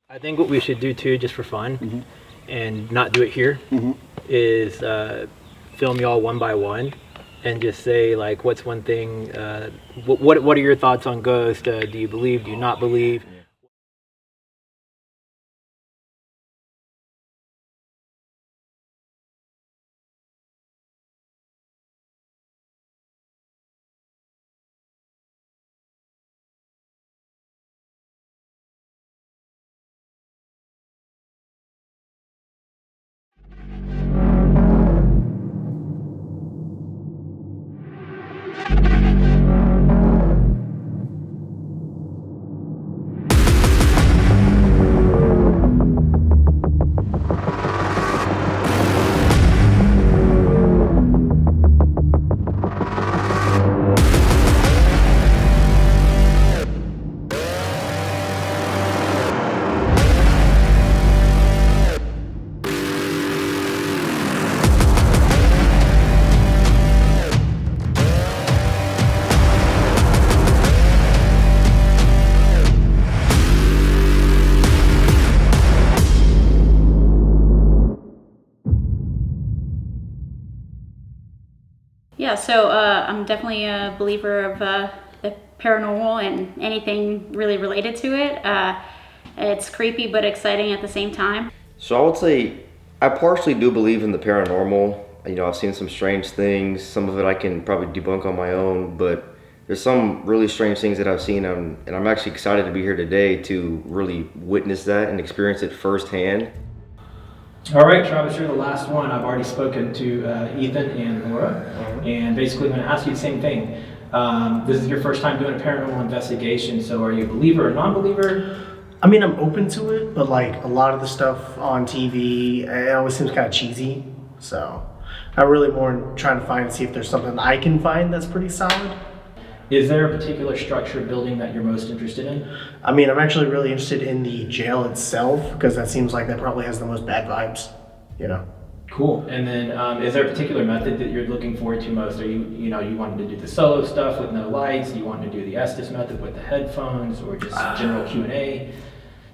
I think what we should do too, just for fun, and not do it here, is film y'all one by one, and just say like, what's one thing? What are your thoughts on ghosts? Do you believe? Do you not believe? Yeah, so I'm definitely a believer of the paranormal and anything really related to it. It's creepy but exciting at the same time. So I would say I partially do believe in the paranormal. You know, I've seen some strange things. Some of it I can probably debunk on my own, but there's some really strange things that I've seen, and I'm actually excited to be here today to really witness that and experience it firsthand. All right, Travis, you're the last one. I've already spoken to Ethan and Laura, and basically I'm going to ask you the same thing. This is your first time doing a paranormal investigation, so are you a believer or non-believer? I mean, I'm open to it, but like a lot of the stuff on TV, it always seems kind of cheesy. So I'm really more trying to see if there's something I can find that's pretty solid. Is there a particular structure building that you're most interested in? I mean, I'm actually really interested in the jail itself because that seems like that probably has the most bad vibes, you know? Cool. And then is there a particular method that you're looking forward to most? Are you wanting to do the solo stuff with no lights? Do you want to do the Estes method with the headphones, or just general Q&A?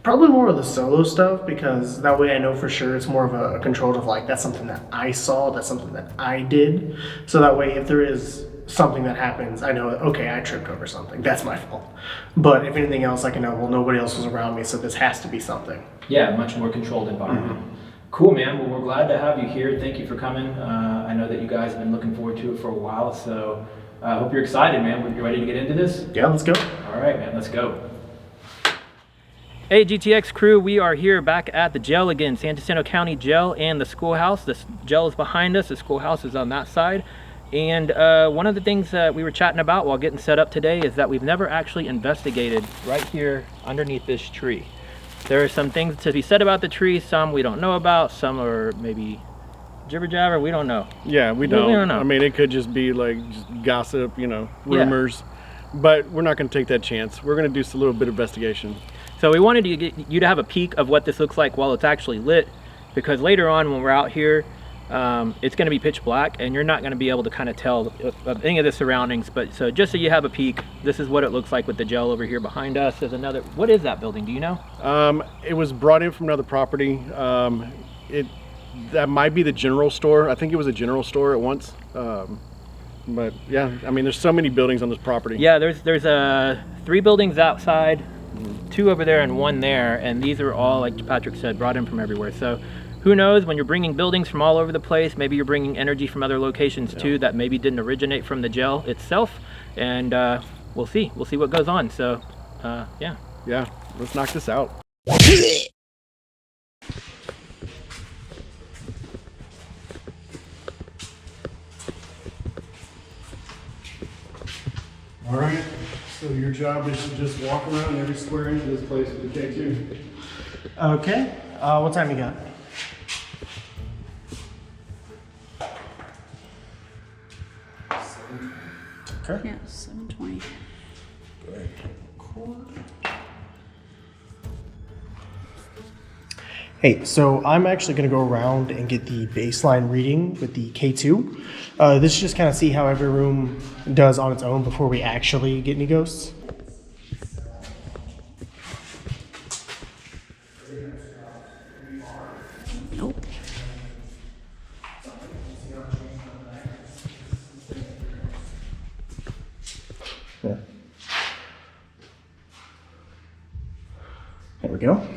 Probably more of the solo stuff, because that way I know for sure it's more of a control of like, that's something that I saw, that's something that I did. So that way if there is something that happens, I know, okay, I tripped over something, that's my fault. But if anything else, I can know, well, nobody else was around me, so this has to be something. Yeah, much more controlled environment. Cool, man. Well, we're glad to have you here. Thank you for coming. I know that you guys have been looking forward to it for a while, so I hope you're excited, man. You ready to get into this? Yeah, let's go. All right, man, let's go. Hey, GTX crew, we are here back at the jail again, San Jacinto County Jail and the schoolhouse. The jail is behind us, the schoolhouse is on that side. And one of the things that we were chatting about while getting set up today is that we've never actually investigated right here underneath this tree. There are some things to be said about the tree, some we don't know about, some are maybe jibber jabber, we don't know. Yeah, we don't. We don't know. I mean, it could just be like just gossip, you know, rumors, but we're not going to take that chance. We're going to do a little bit of investigation. So we wanted to get you to have a peek of what this looks like while it's actually lit, because later on when we're out here, it's going to be pitch black and you're not going to be able to kind of tell of any of the surroundings. But so just so you have a peek, this is what it looks like with the jail over here behind us. There's another, what is that building, do you know? It was brought in from another property. That might be the general store. I think it was a general store at once. But yeah, I mean, there's so many buildings on this property. Yeah, there's 3 buildings outside, 2 over there and 1 there, and these are all, like Patrick said, brought in from everywhere. So who knows, when you're bringing buildings from all over the place, maybe you're bringing energy from other locations too that maybe didn't originate from the jail itself, and we'll see what goes on. So yeah, let's knock this out. All right, so your job is to just walk around every square inch of this place with the K2. Okay, what time you got? Okay. Yeah, 7:20. Hey, so I'm actually going to go around and get the baseline reading with the K2. This is just kind of see how every room does on its own before we actually get any ghosts. go.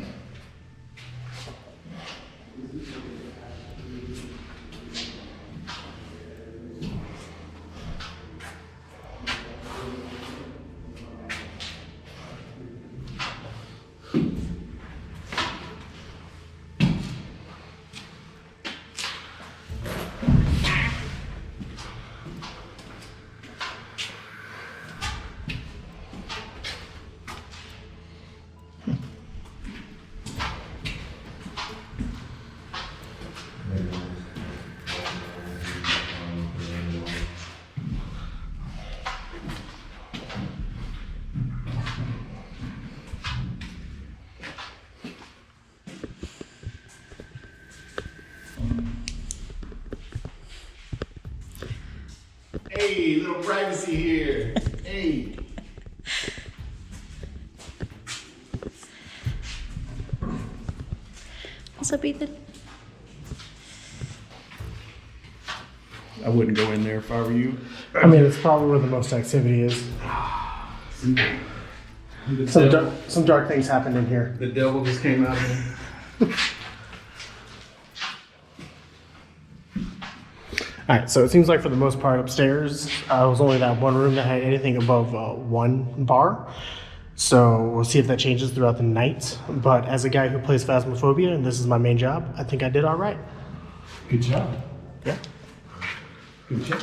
Hey, little privacy here. Hey. What's up, Ethan? I wouldn't go in there if I were you. I mean, it's probably where the most activity is. Some dark things happened in here. The devil just came out there. All right, so it seems like for the most part upstairs, was only that one room that had anything above one bar. So we'll see if that changes throughout the night. But as a guy who plays Phasmophobia, and this is my main job, I think I did all right. Good job. Yeah. Good job.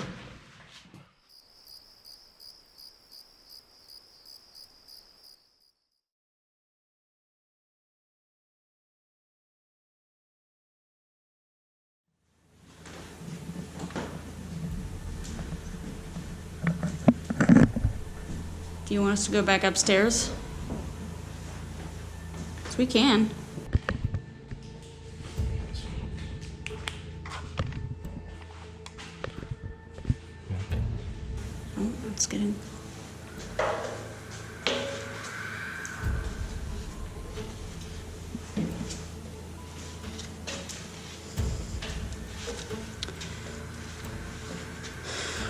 Do you want us to go back upstairs? 'Cause we can. Oh, it's getting...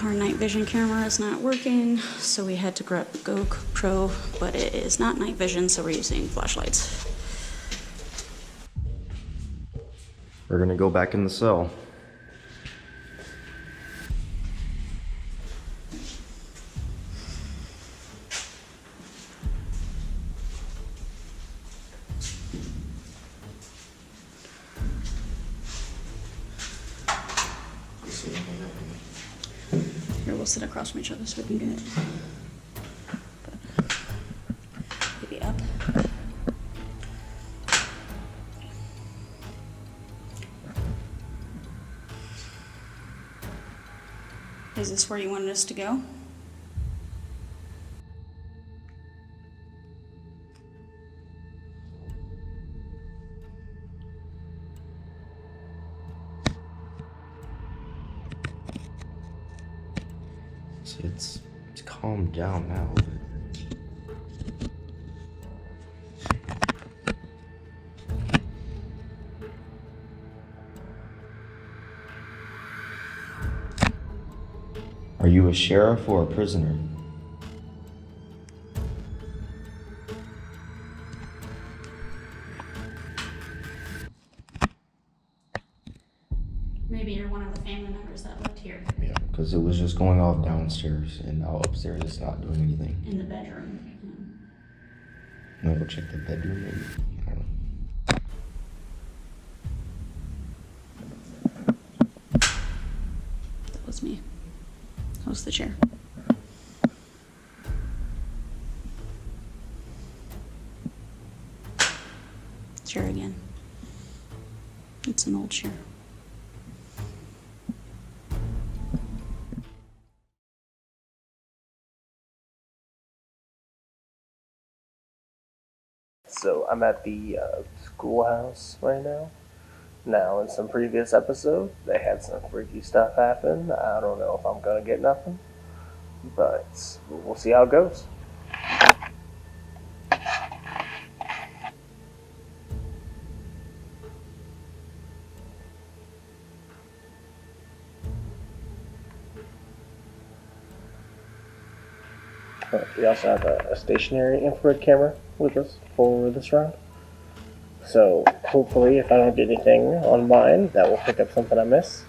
Our night vision camera is not working, so we had to grab GoPro, but it is not night vision, so we're using flashlights. We're gonna go back in the cell. Here, we'll sit across from each other so we can get maybe up. Is this where you wanted us to go? See, it's calmed down now. Are you a sheriff or a prisoner? Maybe you're one of the family members that lived here Yeah, because it was just going off downstairs, and now upstairs it's not doing anything. in the bedroom. I'm gonna go check the bedroom maybe. I don't know. That was me. That was the chair. Chair again. It's an old chair. So I'm at the schoolhouse right now. Now, in some previous episodes, they had some freaky stuff happen. I don't know if I'm gonna get nothing, but we'll see how it goes. We also have a stationary infrared camera with us for this round. So hopefully, if I don't get anything on mine, that will pick up something I miss.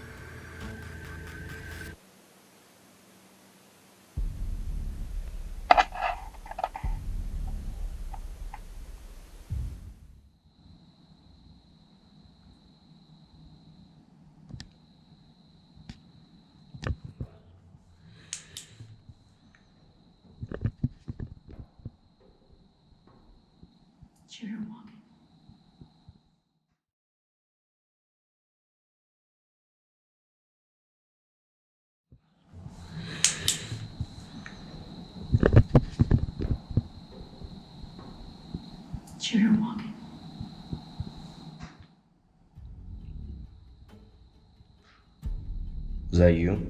Is that you?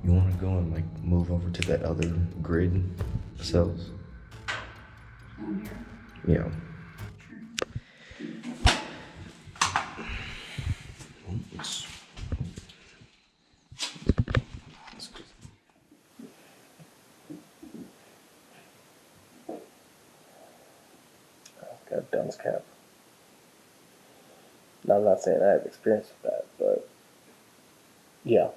You want to go and like move over to that other grid cells? Yeah. It's- I've got a dunce cap. Now, I'm not saying I have experience with that, but yeah.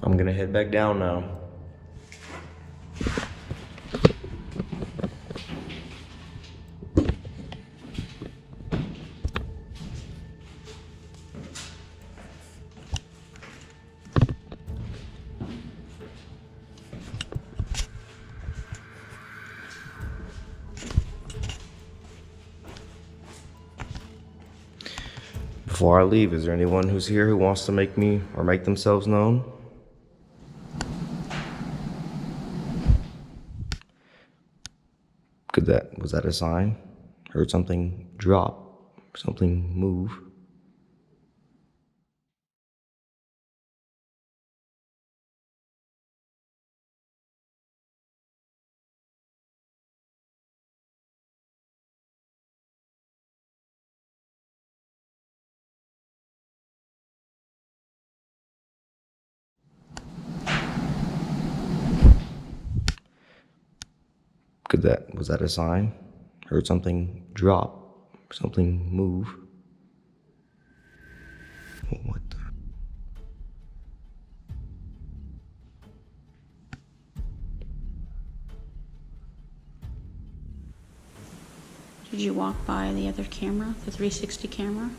I'm gonna head back down now. Before I leave, is there anyone who's here who wants to make me or make themselves known? Was that a sign? Heard something drop, something move. Was that a sign? Heard something drop, something move. What the? Did you walk by the other camera, the 360 camera?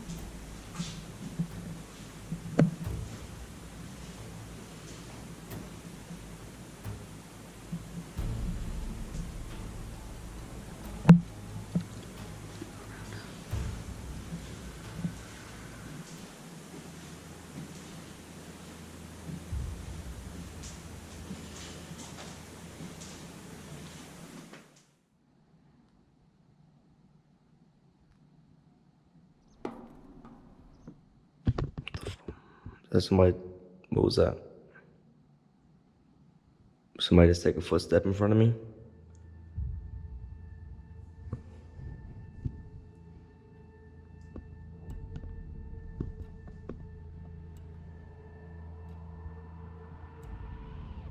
That's somebody. What was that? Somebody just take a footstep in front of me?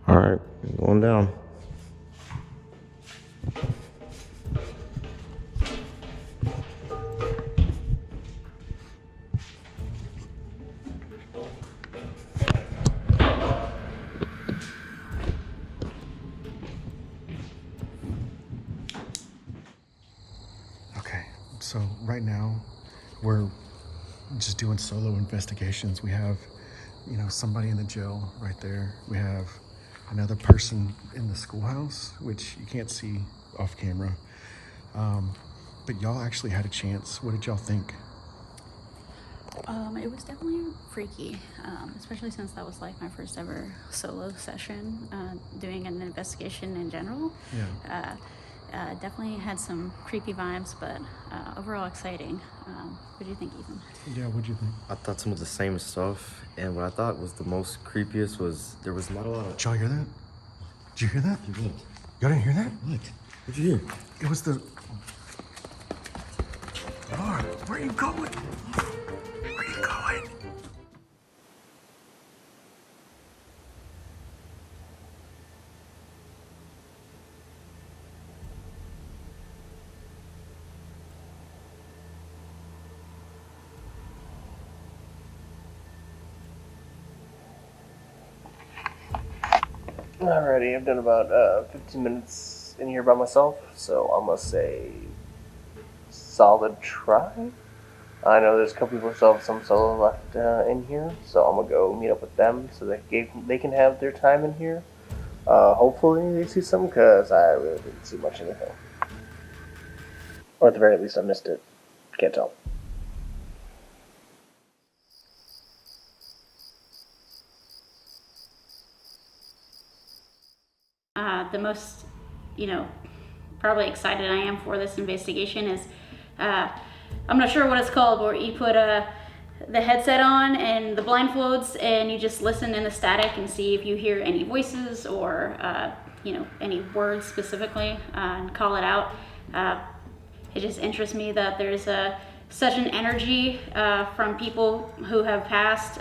Alright, going down. Okay, so right now we're just doing solo investigations. We have, somebody in the jail right there. We have another person in the schoolhouse, which you can't see off camera. But y'all actually had a chance. What did y'all think? It was definitely freaky, especially since that was like my first ever solo session doing an investigation in general. Yeah. Definitely had some creepy vibes, but overall exciting. What do you think, Ethan? Yeah, what'd you think? I thought some of the same stuff, and what I thought was the most creepiest was there was not a lot of. Did y'all hear that? Did you hear that? What? Y'all didn't hear that? What? What'd you hear? It was the... Lord, where are you going? Where are you going? Alrighty, I've done about 15 minutes in here by myself, so I'm gonna say solid try. I know there's a couple people still have some solo left in here, so I'm gonna go meet up with them so they can have their time in here. Hopefully they see some, because I really didn't see much anything. Or at the very least I missed it. Can't tell. The most, probably excited I am for this investigation is, I'm not sure what it's called, where you put the headset on and the blindfolds and you just listen in the static and see if you hear any voices or, any words specifically and call it out. It just interests me that there's such an energy from people who have passed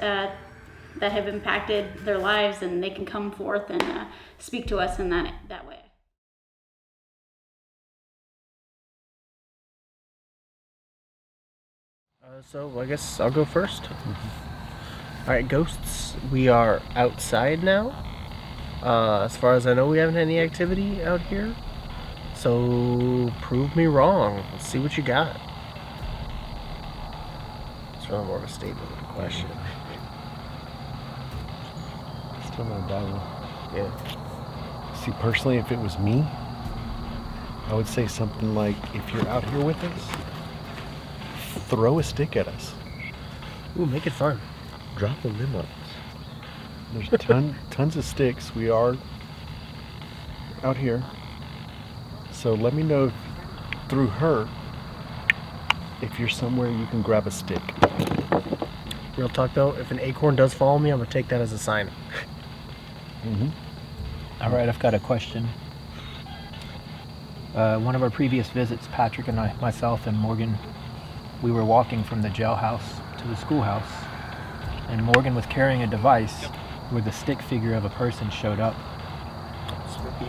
that have impacted their lives, and they can come forth and speak to us in that way. So I guess I'll go first. Alright, ghosts, we are outside now. As far as I know, we haven't had any activity out here. So prove me wrong. Let's see what you got. It's really more of a statement than a question. Still not Bible. Yeah. See, personally, if it was me, I would say something like, if you're out here with us, throw a stick at us. Ooh, make it fun. Drop a limb up. There's tons of sticks. We are out here. So let me know through her if you're somewhere you can grab a stick. Real talk though, if an acorn does follow me, I'm gonna take that as a sign. Mm-hmm. All right, I've got a question. One of our previous visits, Patrick and myself and Morgan, we were walking from the jailhouse to the schoolhouse, and Morgan was carrying a device where the stick figure of a person showed up.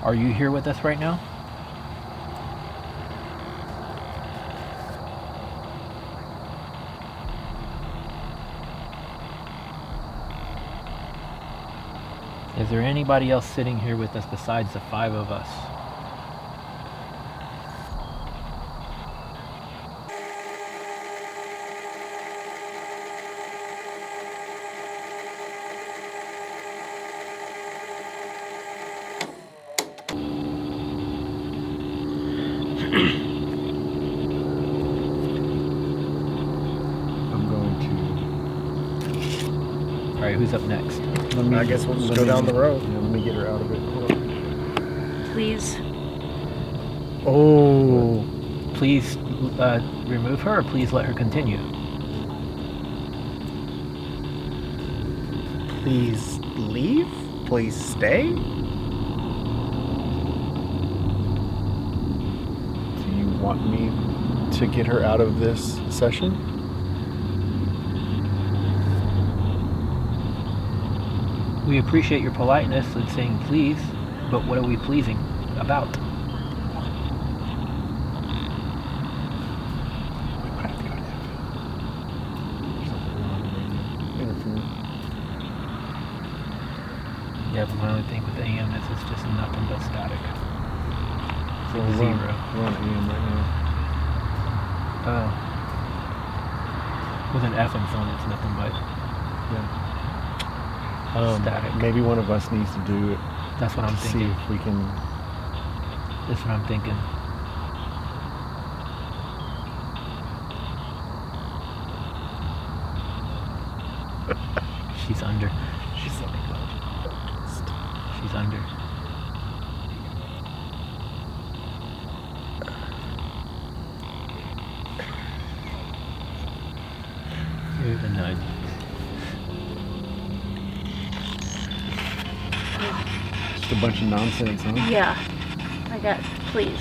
Are you here with us right now? Is there anybody else sitting here with us besides the 5 of us? right, who's up next? I guess we'll just go down the road. Yeah, let me get her out of it. Hold on. Please. Oh, Please remove her, or please let her continue. please leave. Please stay. Do you want me to get her out of this session? We appreciate your politeness in saying please, but what are we pleasing about? Yeah, but my only thing with the AM is it's just nothing but static. It's like We're zero. on AM right now. Oh. With an FM phone, it's nothing but static. Maybe one of us needs to do it. That's what I'm See thinking. if we can. That's what I'm thinking. She's under. She's like, She's under. Give a nudge. Just a bunch of nonsense, huh? Yeah. I got please.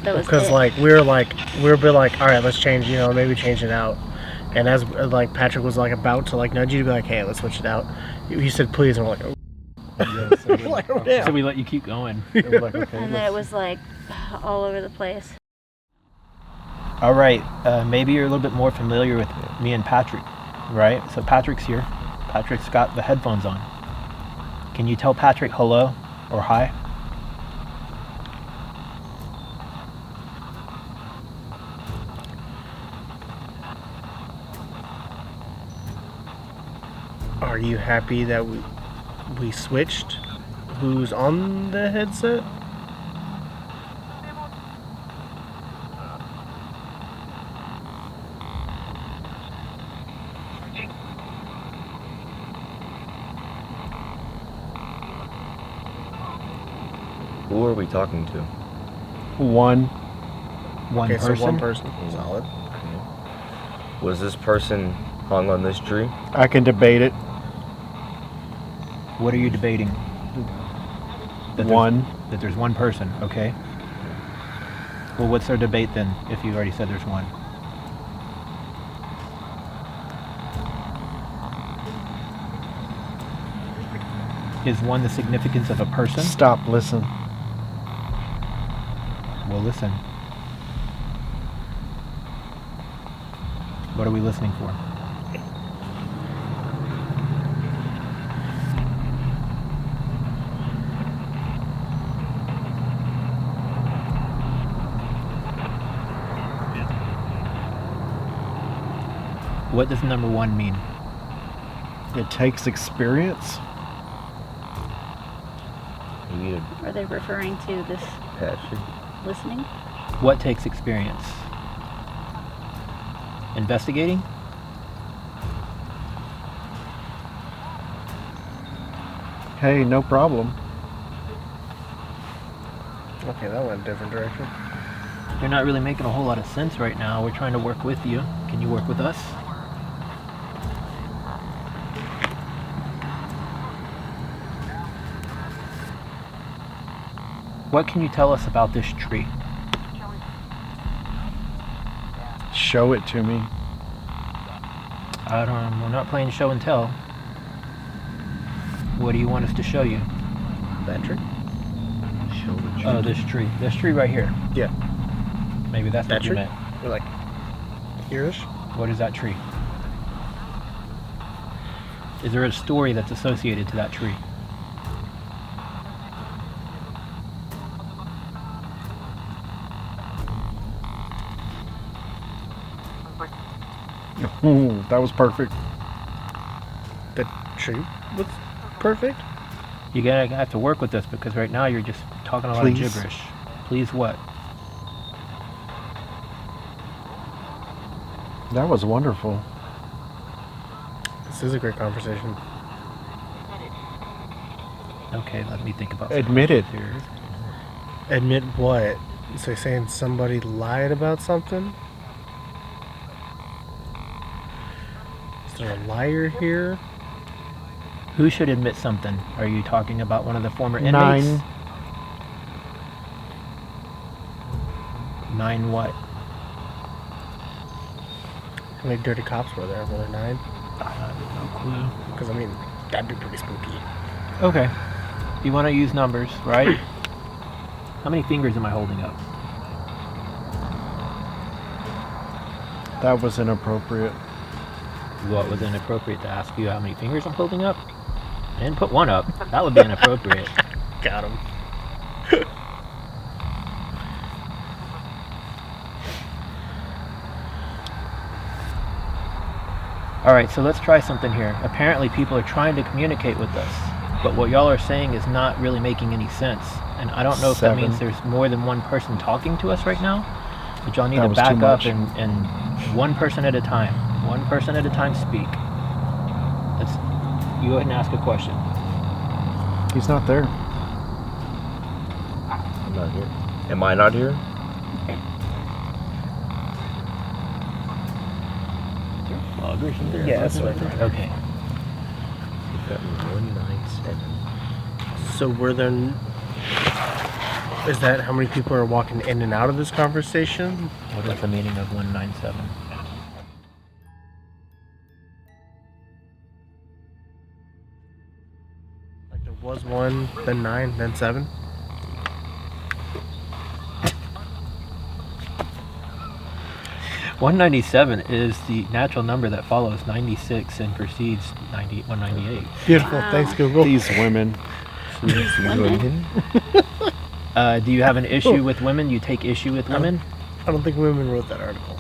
That was because it. like we'll be like, all right, let's change. Maybe change it out. And as like Patrick was like about to like nudge you to be like, hey, let's switch it out. He said please, and we're like, oh. Yeah, so we're- Like, oh, damn. So we let you keep going. we're like, okay, And then it was like all over the place. All right. Maybe you're a little bit more familiar with me and Patrick, right? So Patrick's here. Patrick's got the headphones on. Can you tell Patrick hello or hi? Are you happy that we switched? Who's on the headset? Who are we talking to? one. One Okay, person. so one person. Solid. Was this person hung on this tree? I can debate it. What are you debating? That One. That there's one person, okay? Well, what's our debate then, if you already said there's one? Is one the significance of a person? Stop. Listen. Well, listen. What are we listening for? What does number one mean? It takes experience. You Are they referring to this passion. listening? What takes experience? Investigating? Hey, no problem. Okay, that went a different direction. You're not really making a whole lot of sense right now. We're trying to work with you. Can you work with us? What can you tell us about this tree? Show it to me. We're not playing show and tell. What do you want us to show you? That tree? Show the tree. Oh, this tree. This tree right here. Yeah. Maybe that's That what you tree? meant. We're like, here's. What is that tree? Is there a story that's associated to that tree? Ooh, that was perfect. The tree was perfect. You gotta have to work with this because right now you're just talking a lot Please. of gibberish. Please what? That was wonderful. This is a great conversation. Okay, let me think about Admit it. here. Admit what? So you're saying somebody lied about something? Is there a liar here? Who should admit something? Are you talking about one of the former inmates? 9. 9 what? How many dirty cops were there? Were there 9? I have no clue. Because, I mean, that'd be pretty spooky. Okay. You want to use numbers, right? How many fingers am I holding up? That was inappropriate. What was inappropriate to ask you how many fingers I'm holding up? I didn't put one up. That would be inappropriate. Got him. Alright, so let's try something here. Apparently people are trying to communicate with us, but what y'all are saying is not really making any sense. And I don't know if that 7. means there's more than one person talking to us right now, but y'all need That to was back too up much. and one person at a time. One person at a time speak. Let's you go ahead and ask a question. He's not there. I'm not here. Am I not here? Log or something? Yeah, that's right. Okay. You've got 197. So were there... Is that how many people are walking in and out of this conversation? What is the meaning of 197? Like there was 1, then 9, then 7? $197 is the natural number that follows 96 and precedes 198. Beautiful. Wow. Thanks, Google. These women. Do you have an issue with women? You take issue with women? I don't think women wrote that article.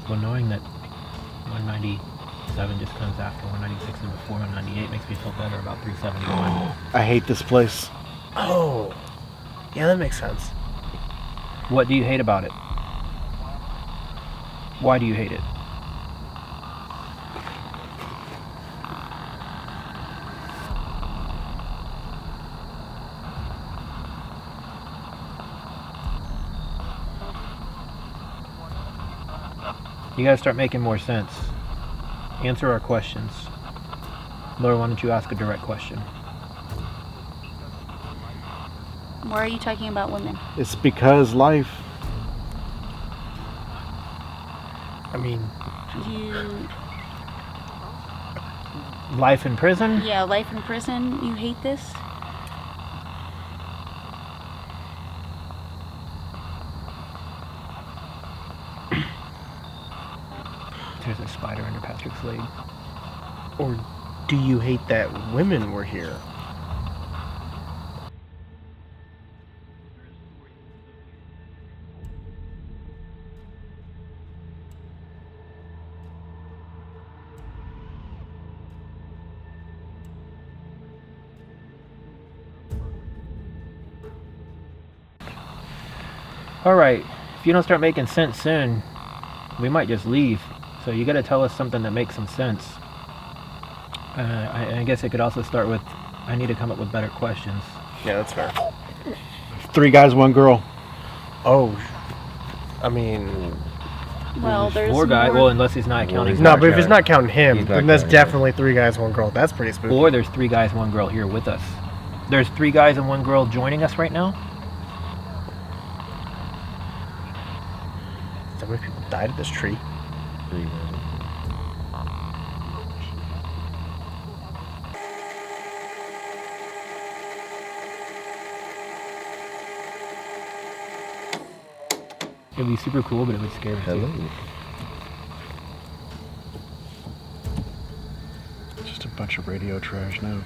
Well, knowing that 197 just comes after 196 and before 198 makes me feel better about 371. I hate this place. Oh. Yeah, that makes sense. What do you hate about it? Why do you hate it? You gotta start making more sense. Answer our questions. Laura, why don't you ask a direct question? Why are you talking about women? It's because life. I mean, You, Life in prison? yeah, life in prison. You hate this? There's a spider under Patrick's leg. or do you hate that women were here? Alright, if you don't start making sense soon, we might just leave. So you gotta tell us something that makes some sense. I guess it could also start with, I need to come up with better questions. Yeah, that's fair. 3 guys, 1 girl. Oh, I mean, Well, there's 4 guys, more- well, unless he's not counting. no, but if it's not counting him, He's not then that's counting him. definitely 3 guys, 1 girl. That's pretty spooky. Or there's 3 guys, 1 girl here with us. There's 3 guys and 1 girl joining us right now? So many people died at this tree. It'd be super cool, but it would scare me Hello. too. Just a bunch of radio trash now.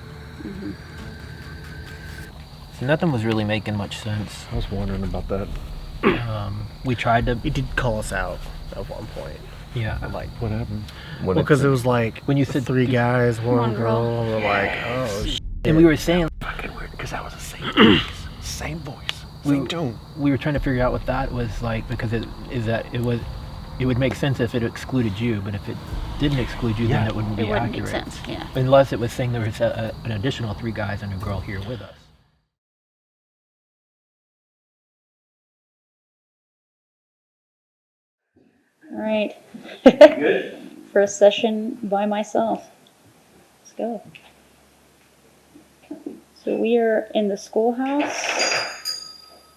So nothing was really making much sense. I was wondering about that. We tried to, He did call us out at one point. yeah. I'm like, What happened? well, because it was like When you said 3 guys, 1 One girl. girl. We're like, oh, And we were saying, Fucking weird, because that was the same voice. Same voice. we don't. we were trying to figure out what that was like, because it would make sense if it excluded you, but if it didn't exclude you, then Yeah. it wouldn't be It wouldn't accurate. make sense, yeah. Unless it was saying there was an additional 3 guys and a girl here with us. All right. Good. First session by myself. Let's go. So we are in the schoolhouse.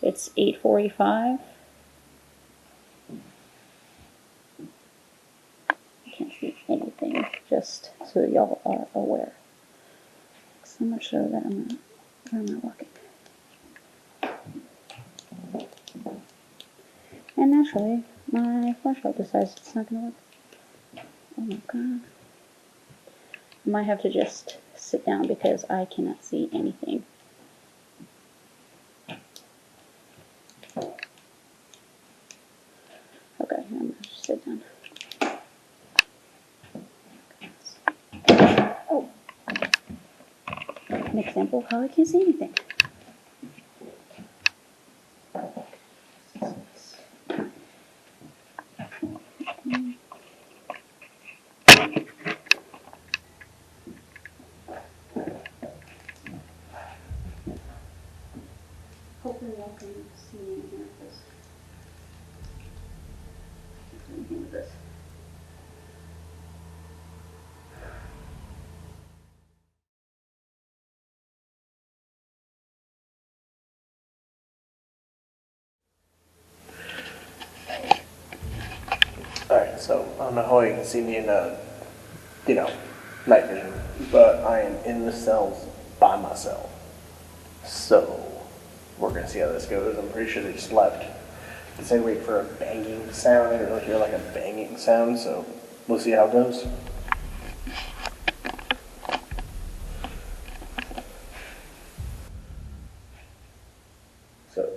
It's 8:45. I can't see anything, just so y'all are aware. So much so that I'm not looking. And naturally, my flashlight decides it's not gonna work. Oh my god. I might have to just sit down because I cannot see anything. Okay, I'm gonna just sit down. Oh, an example of how I can't see anything. Hopefully y'all can see me in here because I can't do anything with this. Alright, so I don't know how you can see me in night vision, but I am in the cells by myself. So, we're gonna see how this goes. I'm pretty sure they just left. They said wait for a banging sound. I didn't really hear like a banging sound, so we'll see how it goes. So,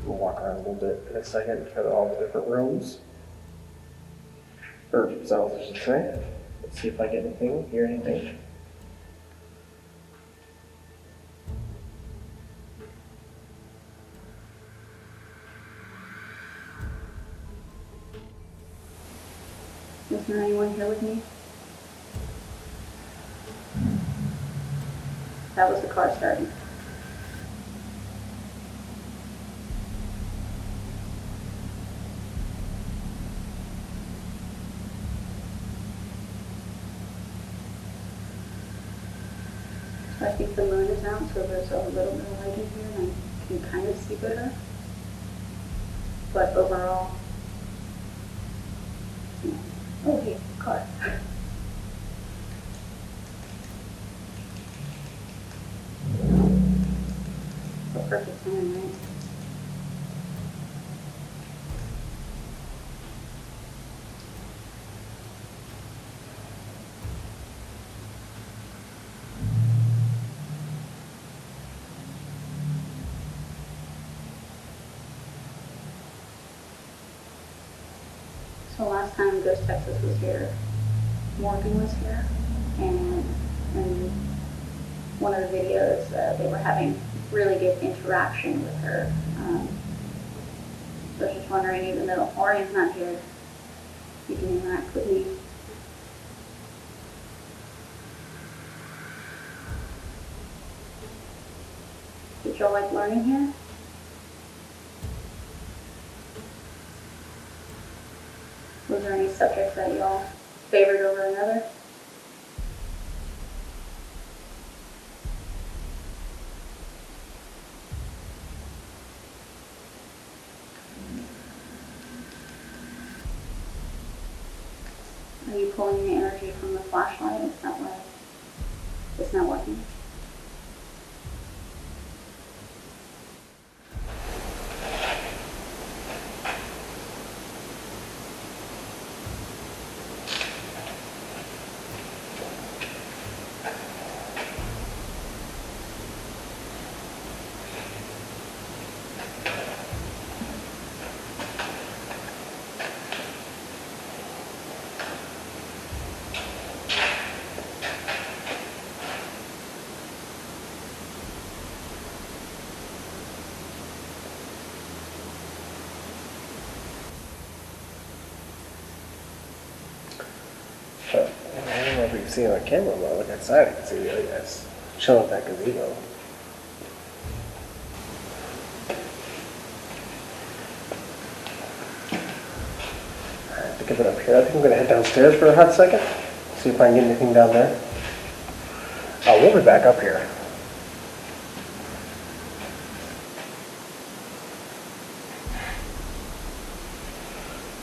we'll walk around a little bit in a second, go to all the different rooms. Or cells, I should say. Let's see if I get anything, hear anything. Is there anyone here with me? That was the car starting. So I think the moon is out, so there's a little bit of light in here and I can kind of see better. But overall, oh hey, car. The perfect time, right? So last time Ghost Texas was here, Morgan was here, and in one of the videos they were having really good interaction with her. So I was just wondering, even though Orian's not here, you can interact with me. Did y'all like learning here? Was there any subject that y'all favored over another? Are you pulling the energy from the flashlight? Is that why it's not working? you can see on camera, when I look outside, I can see the other guys chilling at that gazebo. Alright, to get it up here, I think I'm gonna head downstairs for a hot second, see if I can get anything down there. We'll be back up here.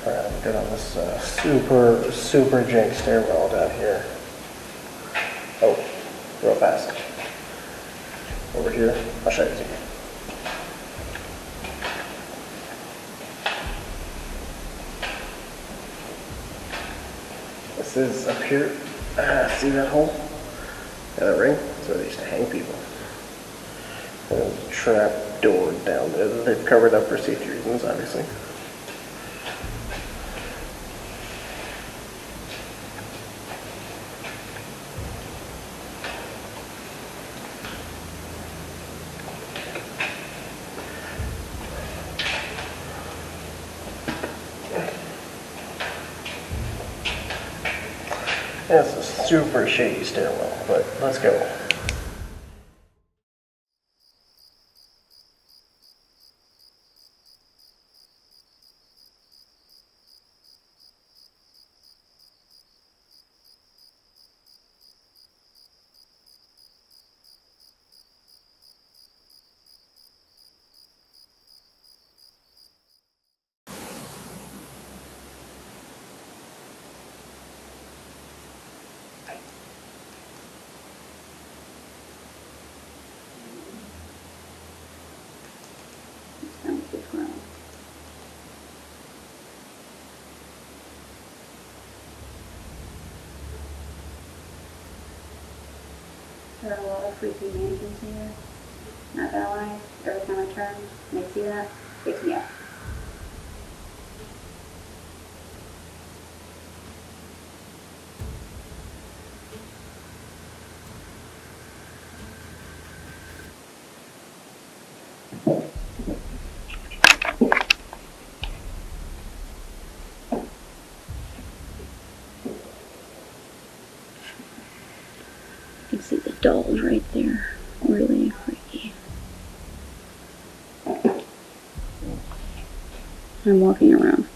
Alright, I'm good on this super jank stairwell down here. Oh, real fast. Over here, I'll show you. This is up here. See that hole? Yeah, that ring? That's where they used to hang people. There's a trap door down there that they've covered up for safety reasons, obviously. Yeah, it's a super shady stairwell, but let's go. There are a lot of freaky mannequins here. Not gonna lie, every time I turn and I see that, it freaks me out. You can see the dolls right there. Really freaky. I'm walking around.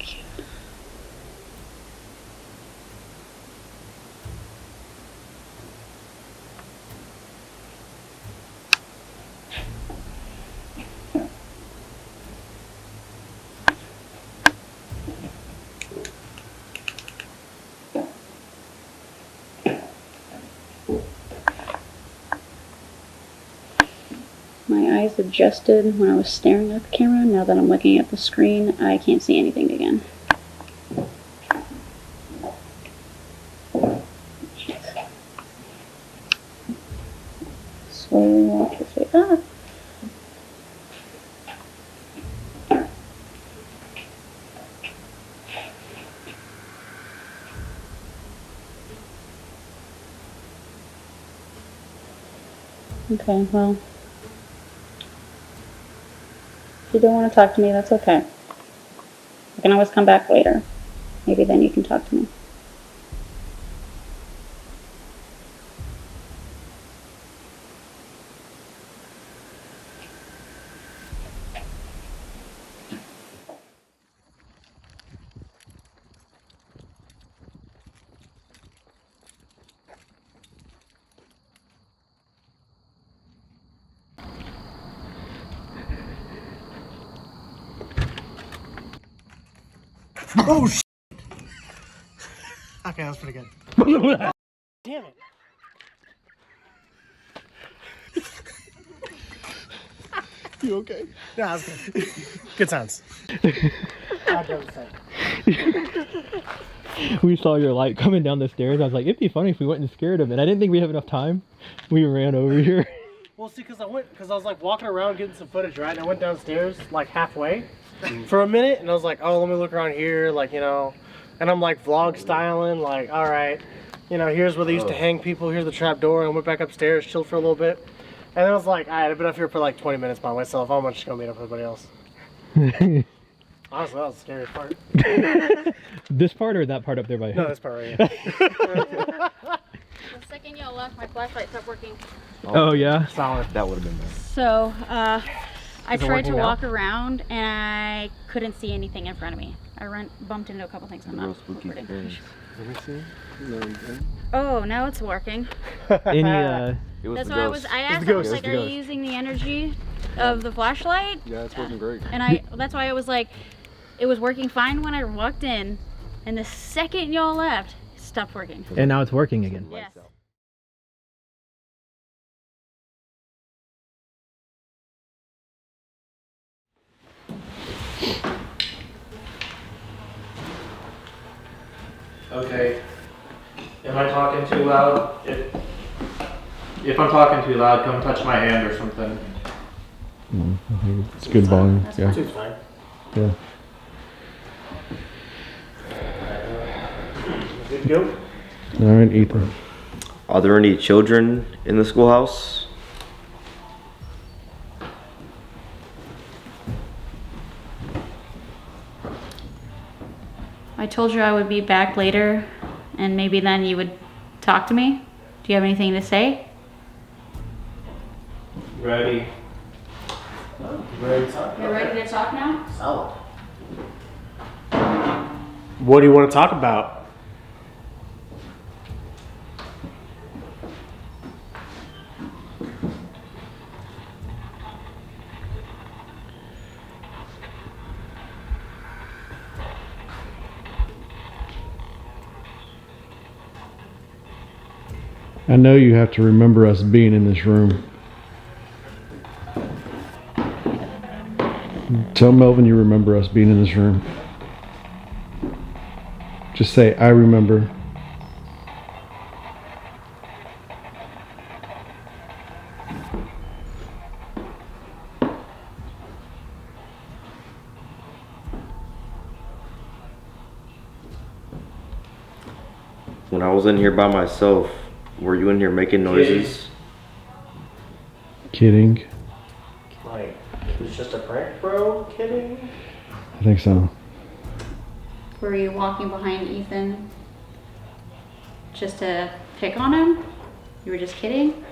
Cute. My eyes adjusted when I was staring at the camera. Now that I'm looking at the screen, I can't see anything again. Slowly walk this way up. Okay, well. If you don't want to talk to me, that's okay. I can always come back later. Maybe then you can talk to me. Oh, shit. Okay, that was pretty good. Damn it. You okay? No, that was good. Good sounds. We saw your light coming down the stairs. I was like, it'd be funny if we went and scared him. And I didn't think we'd have enough time. We ran over here. Well, see, because I was like walking around getting some footage, right? And I went downstairs like halfway for a minute, and I was like, oh, let me look around here, like, you know, and I'm like vlog styling, like, all right, you know, here's where they used to hang people, here's the trap door, and I went back upstairs, chilled for a little bit, and then I was like, all right, I've been up here for like 20 minutes by myself, I'm just gonna meet up with everybody else. Honestly, that was the scariest part. This part or that part up there by? No, this part right here. The second y'all left, my flashlight stopped working. Oh yeah. Solid. That would have been nice. So, I Is it tried to working now? walk around and I couldn't see anything in front of me. I bumped into a couple things. I'm not recording. Let me see. Oh, now it's working. Any It was That's the why ghost. I asked, the I was ghost. like, It's are the you ghost. using the energy of the flashlight? Yeah, it's working great. And that's why I was like, it was working fine when I walked in, and the second y'all left, it stopped working. and now it's working again. Yes. Okay. Am I talking too loud? If I'm talking too loud, come touch my hand or something. I think it's good volume. Yeah. It's fine. Yeah. Good to go? All right, Ethan. Are there any children in the schoolhouse? I told you I would be back later, and maybe then you would talk to me. Do you have anything to say? Ready. Ready to talk? You're ready to talk now? Solid. What do you want to talk about? I know you have to remember us being in this room. Tell Melvin you remember us being in this room. Just say, I remember. When I was in here by myself, were you in here making noises? Kidding. Like, it was just a prank, bro? Kidding? I think so. Were you walking behind Ethan just to pick on him? You were just kidding?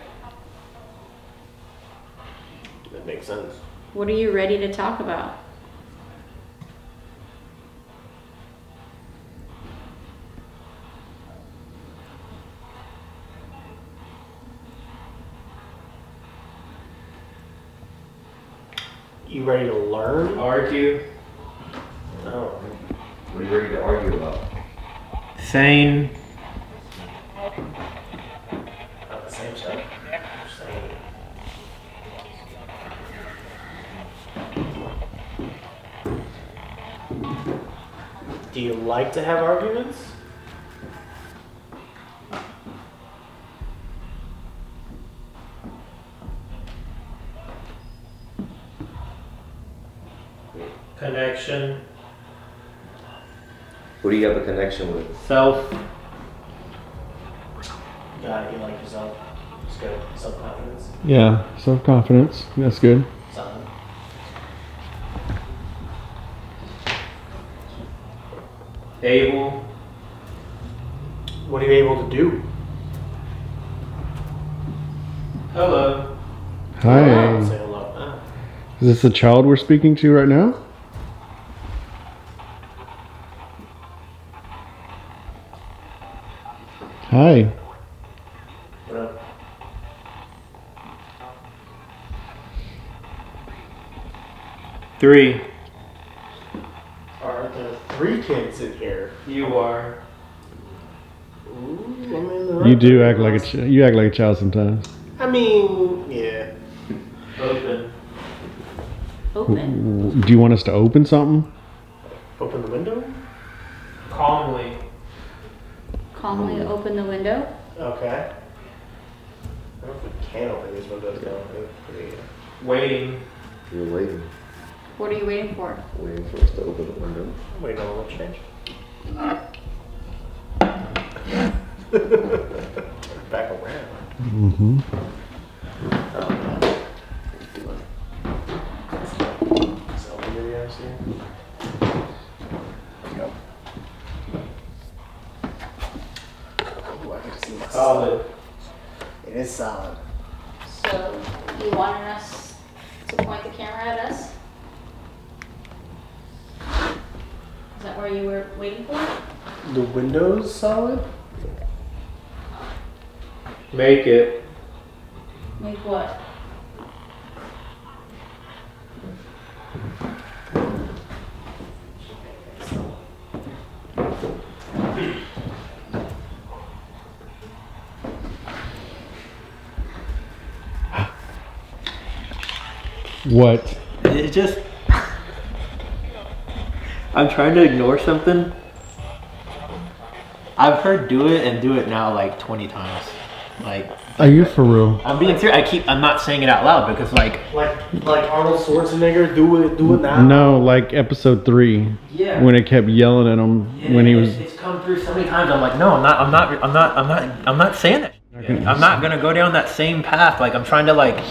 That makes sense. What are you ready to talk about? You ready to learn? Argue. Oh. What are you ready to argue about? Sane. Not the same stuff. Same. Do you like to have arguments? Connection. Who do you have a connection with? Self. Got it, you like yourself. It's good. Self-confidence. Yeah, self-confidence. That's good. Solid. Able. What are you able to do? Hello. Hi. Say hello. Ah. Is this the child we're speaking to right now? Hi. What up? Three. Are there 3 kids in here? You are. Ooh, I'm in the right You do act like place. you act like a child sometimes. I mean, yeah. Open. Open. Do you want us to open something? Open the window? Calmly. Calmly open the window. Okay. I don't know if we can open these windows though. They're pretty, Waiting. You're waiting. What are you waiting for? Waiting for us to open the window. wait on a little change. Turn back around. Mm-hmm. Selfie videos here. more you were waiting for? The window's solid. Make it. Make what? What? It just. I'm trying to ignore something. I've heard do it and do it now like 20 times. Like. Are you for real? I'm being serious. I'm not saying it out loud because like Arnold Schwarzenegger, do it now. No, like episode 3. Yeah. When it kept yelling at him when he was. It's come through so many times. I'm like, no, I'm not saying that. I'm not gonna go down that same path. Like I'm trying to like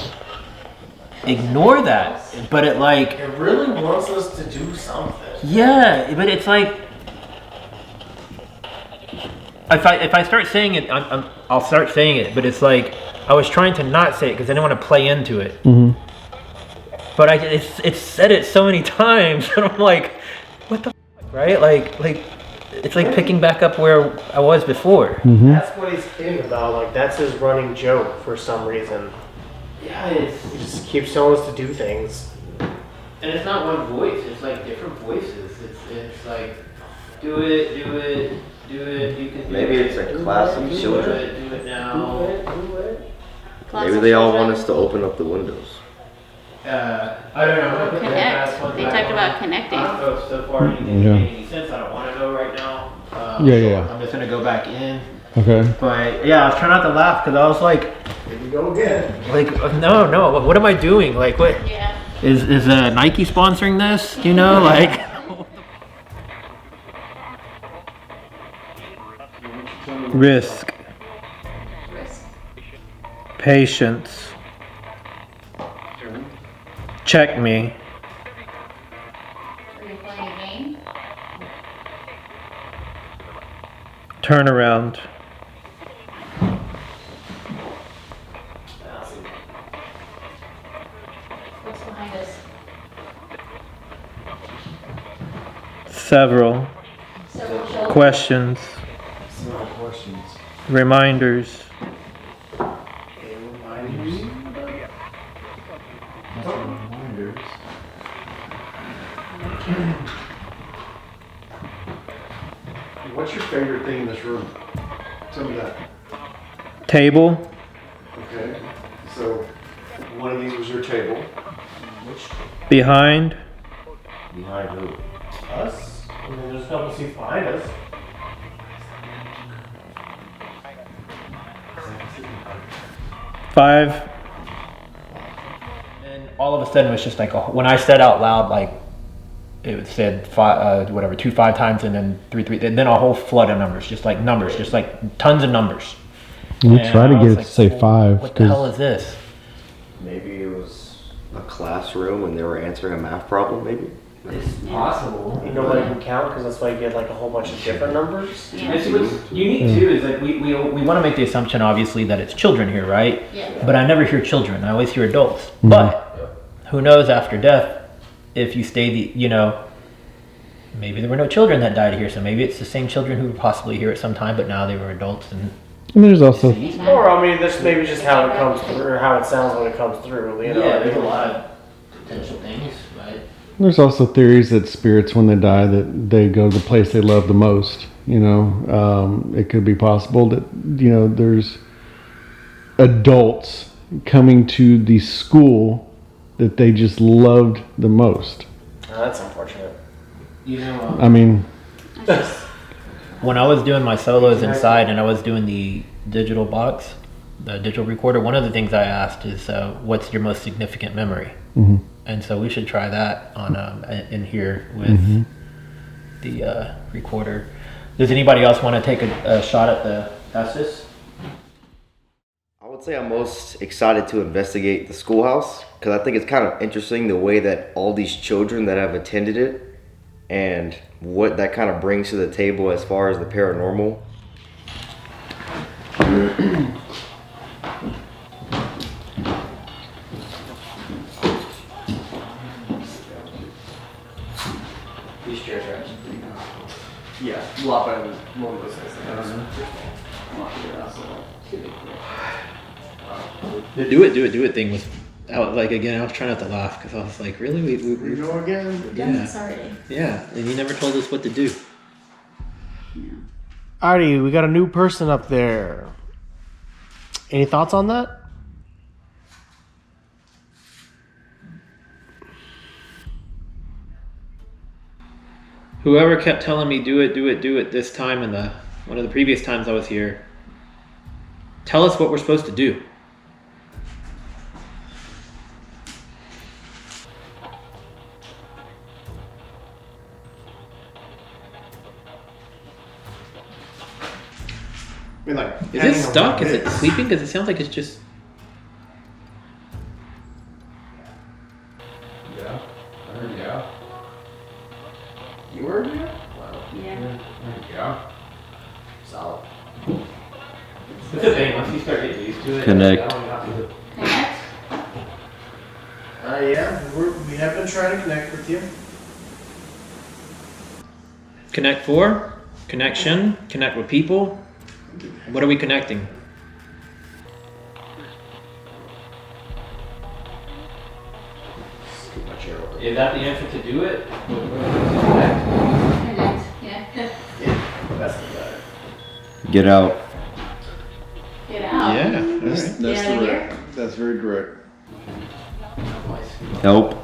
ignore that, but it like. It really wants us to do something. Yeah, but it's like. If I start saying it, I'll start saying it. But it's like I was trying to not say it because I didn't want to play into it. Mm-hmm. But it's said it so many times, and I'm like, what the f-? Right? Like it's like picking back up where I was before. Mm-hmm. That's what he's kidding about. Like that's his running joke for some reason. Yeah, He just keeps telling us to do things. and it's not one voice. It's like different voices. It's like do it. You can do Maybe it. it's a class of children. Do it now. Maybe they all want us to open up the windows. I don't know. Connect. They talked about connecting. I don't know if so far anything Yeah. made any sense. I don't want to go right now. Yeah. I'm just gonna go back in. Okay. But yeah, I was trying not to laugh because I was like, Here we go again. like no, what am I doing? Like what Yeah. is Nike sponsoring this? You know, like. Risk. Patience. Check me. Are you playing a game? Turn around. What's behind us? Several Several children. questions. Questions. Reminders. What's your favorite thing in this room? Tell me that. Table. Okay. So, one of these was your table. Behind. Behind who? Us? I mean, there's a couple seats behind us. Five. And all of a sudden it was just like when I said out loud, like it said five, 2 5 times, and then 3 3, and then a whole flood of numbers, just like tons of numbers. We And try to I get was it like, to say well, 5 What the hell because is this? Maybe it was a classroom and they were answering a math problem, maybe? It's possible. Nobody can count because that's why you get like a whole bunch of different numbers. Yeah. It's what's unique too is like we want to make the assumption obviously that it's children here, right? Yeah. But I never hear children. I always hear adults. But who knows after death if you stay maybe there were no children that died here, so maybe it's the same children who were possibly here at some time, but now they were adults and there's also Or I mean, that's maybe just how it comes through, or how it sounds when it comes through. You know, yeah, there's a lot of potential things, right? there's also theories that spirits when they die that they go to the place they love the most. You know, it could be possible that there's adults coming to the school that they just loved the most. Oh, that's unfortunate. You know, I mean, when I was doing my solos inside and I was doing the digital box, the digital recorder, one of the things I asked is, what's your most significant memory? mhm. And so we should try that on in here with the recorder. Does anybody else want to take a shot at the Estes? I would say I'm most excited to investigate the schoolhouse because I think it's kind of interesting the way that all these children that have attended it and what that kind of brings to the table as far as the paranormal. These chairs are actually pretty comfortable. Yeah, a lot better than one of those things. The do it thing was, I was trying not to laugh because I was like, really? We go again? Done this already. Yeah, and you never told us what to do. Alrighty, we got a new person up there. Any thoughts on that? Whoever kept telling me do it this time and one of the previous times I was here, tell us what we're supposed to do. I mean, like, Is it stuck? Is it sleeping? Because it sounds like it's just... Yeah. Yeah. You were here? Wow. Yeah. Yeah. Solid. That's the thing, once you start getting used to it... Connect. Connect. Yeah, we have been trying to connect with you. Connect for, connection, connect with people. What are we connecting? Is that the answer to do it? Connect. Yeah. That's the better. Get out. Get out. Yeah. That's, Alright. that's Get out of direct. That's very direct. Help.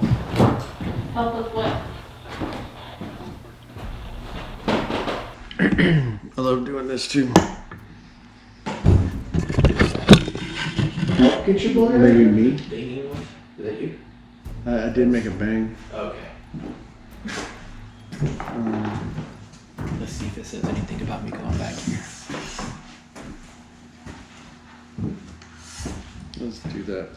Help with what? I love doing this too. Get your boy Maybe me. Is that you? I did make a bang. Okay. Let's see if it says anything about me going back here. Let's do that.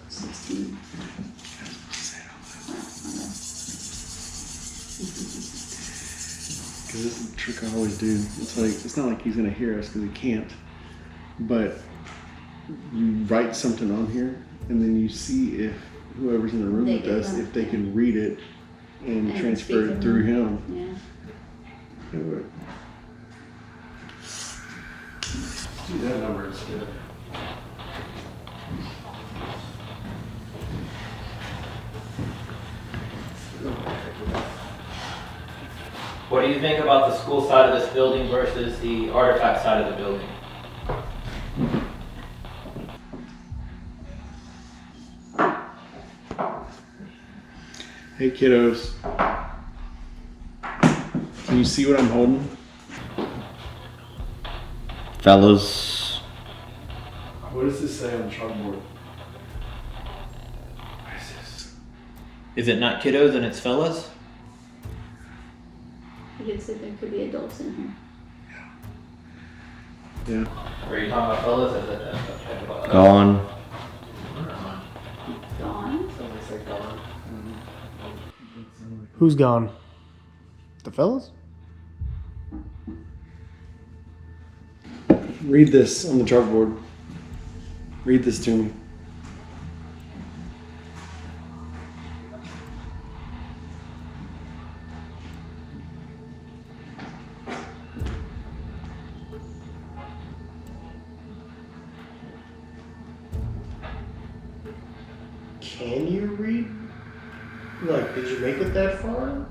Because this is the trick I always do. It's like, it's not like he's going to hear us because he can't. But you write something on here and then you see if whoever's in the room They with get us, them. if they can read it and And transfer speak it in through them. him. Yeah. Do that number instead. What do you think about the school side of this building versus the artifact side of the building? Hey kiddos. Can you see what I'm holding? Fellas. What does this say on the chalkboard? Is it not kiddos and it's fellas? You could say there could be adults in here. Yeah. Are you talking about fellas? Is it Gone. Gone. Who's gone? The fellas? Read this on the chalkboard. Read this to me. Can you read? Like, did you make it that far?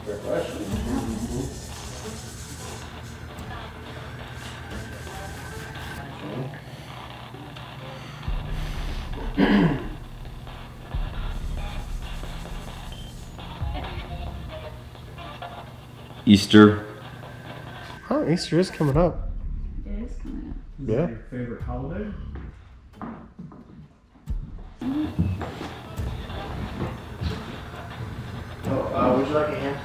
Fair question. Easter. Oh, Easter is coming up. It is coming up. Yeah. Your favorite holiday? Oh, would you like a hand?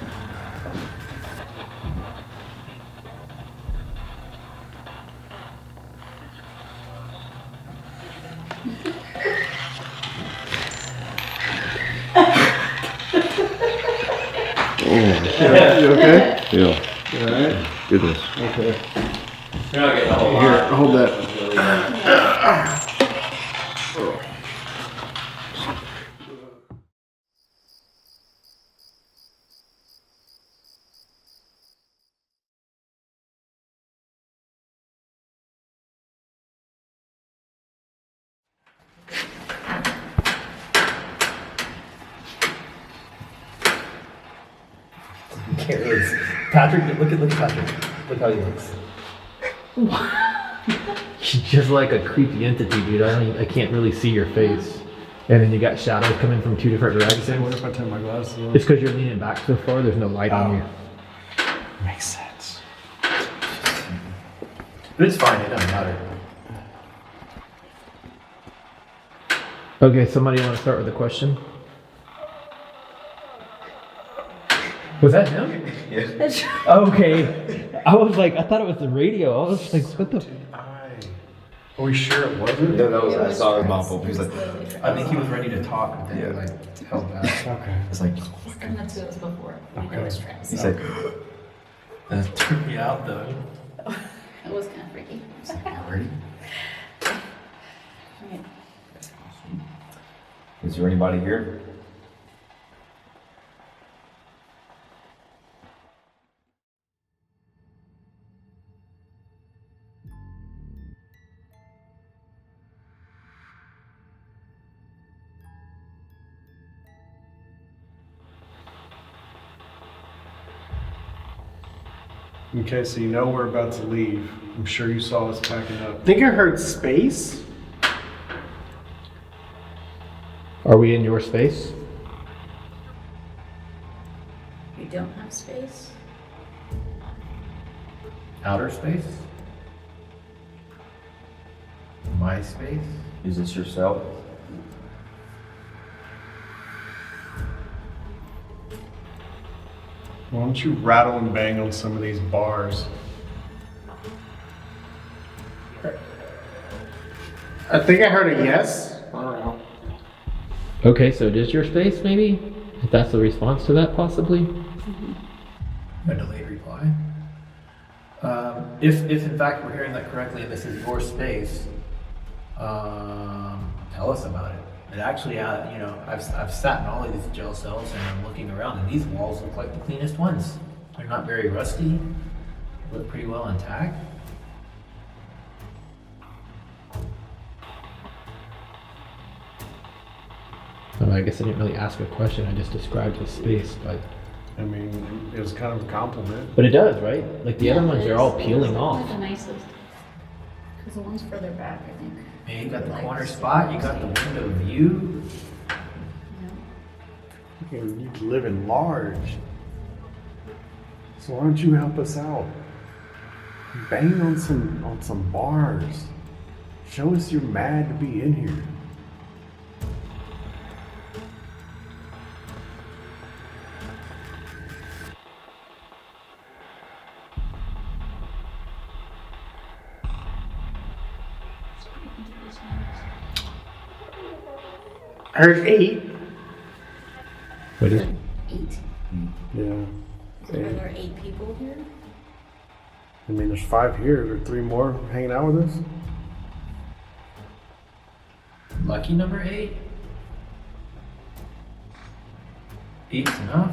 You okay? Yeah. You alright? Goodness. Okay. You're not getting a whole Here, lot. hold that. can't really see. Patrick, look at Patrick. Look how he looks. He's just like a creepy entity, dude. I can't really see your face. And then you got shadows coming from two different directions. What if I turn my glasses on? It's because you're leaning back so far, there's no light on you. Makes sense. But it's fine, it doesn't matter. Okay, somebody want to start with a question? Was that him? Yeah. Okay. I was like, I thought it was the radio. I was like, what the? Are we sure it wasn't? No, that was I saw him mouth open. He was like, I think he was ready to talk, but then he like held back. Okay. it's like, And that's what it was before. Okay. It was traps. he's like, That took me out though. It was kind of freaky. already? Right. Is there anybody here? Okay, so you know we're about to leave. I'm sure you saw us packing up. I think I heard space. Are we in your space? We don't have space. Outer space? My space? Is this yourself? Why don't you rattle and bang on some of these bars? I think I heard a yes. I don't know. Okay, so it is your space, maybe? If that's the response to that, possibly? A delayed reply. If in fact we're hearing that correctly and this is your space, tell us about it. And actually, I've sat in all of these jail cells and I'm looking around and these walls look like the cleanest ones. They're not very rusty, they look pretty well intact. I guess I didn't really ask a question, I just described the space, but... I mean, it was kind of a compliment. But it does, right? Like the other ones, they're all peeling off. Like the nicest. Because the ones further back, I think. Man, you got the like corner spot, you got the window view. You live in large. So why don't you help us out? Bang on some bars. Show us you're mad to be in here. I heard 8. What is? 8. Yeah. So are there 8 people here? I mean, there's 5 here. There are 3 more hanging out with us. Lucky number 8? 8's enough?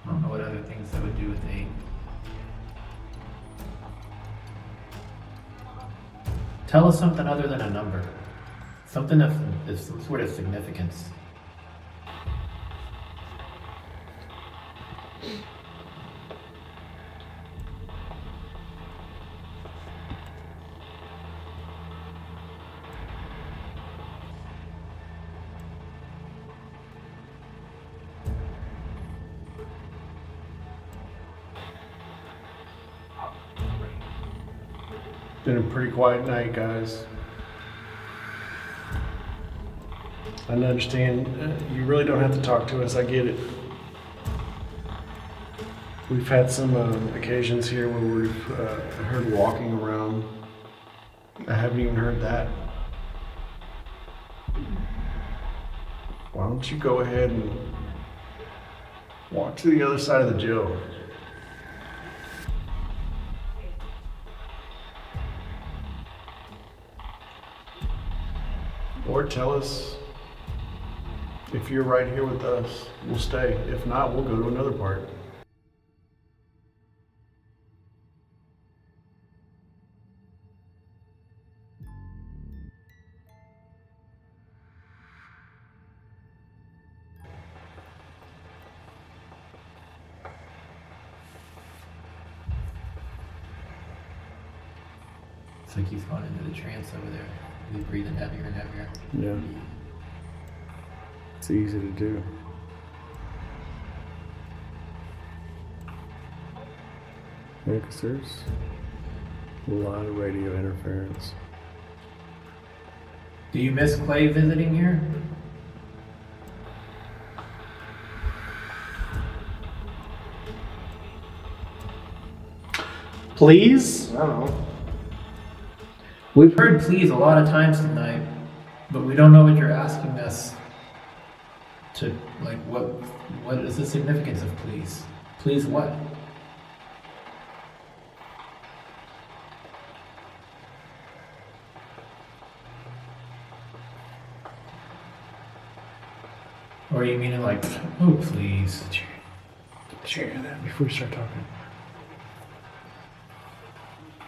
I don't know what other things I would do with 8. Tell us something other than a number. Something of some sort of significance. Been a pretty quiet night, guys. I understand you really don't have to talk to us. I get it. We've had some occasions here where we've heard walking around. I haven't even heard that. Why don't you go ahead and walk to the other side of the jail? Or tell us if you're right here with us, we'll stay. If not, we'll go to another part. It's like he's gone into the trance over there. He's breathing heavier and heavier. Yeah. It's easy to do. Yeah, because there's a lot of radio interference. Do you miss Clay visiting here? Please? I don't know. We've heard please a lot of times tonight, but we don't know what you're asking us to, like, what is the significance of please? Please what? Or are you meaning like, oh please? Share that before we start talking.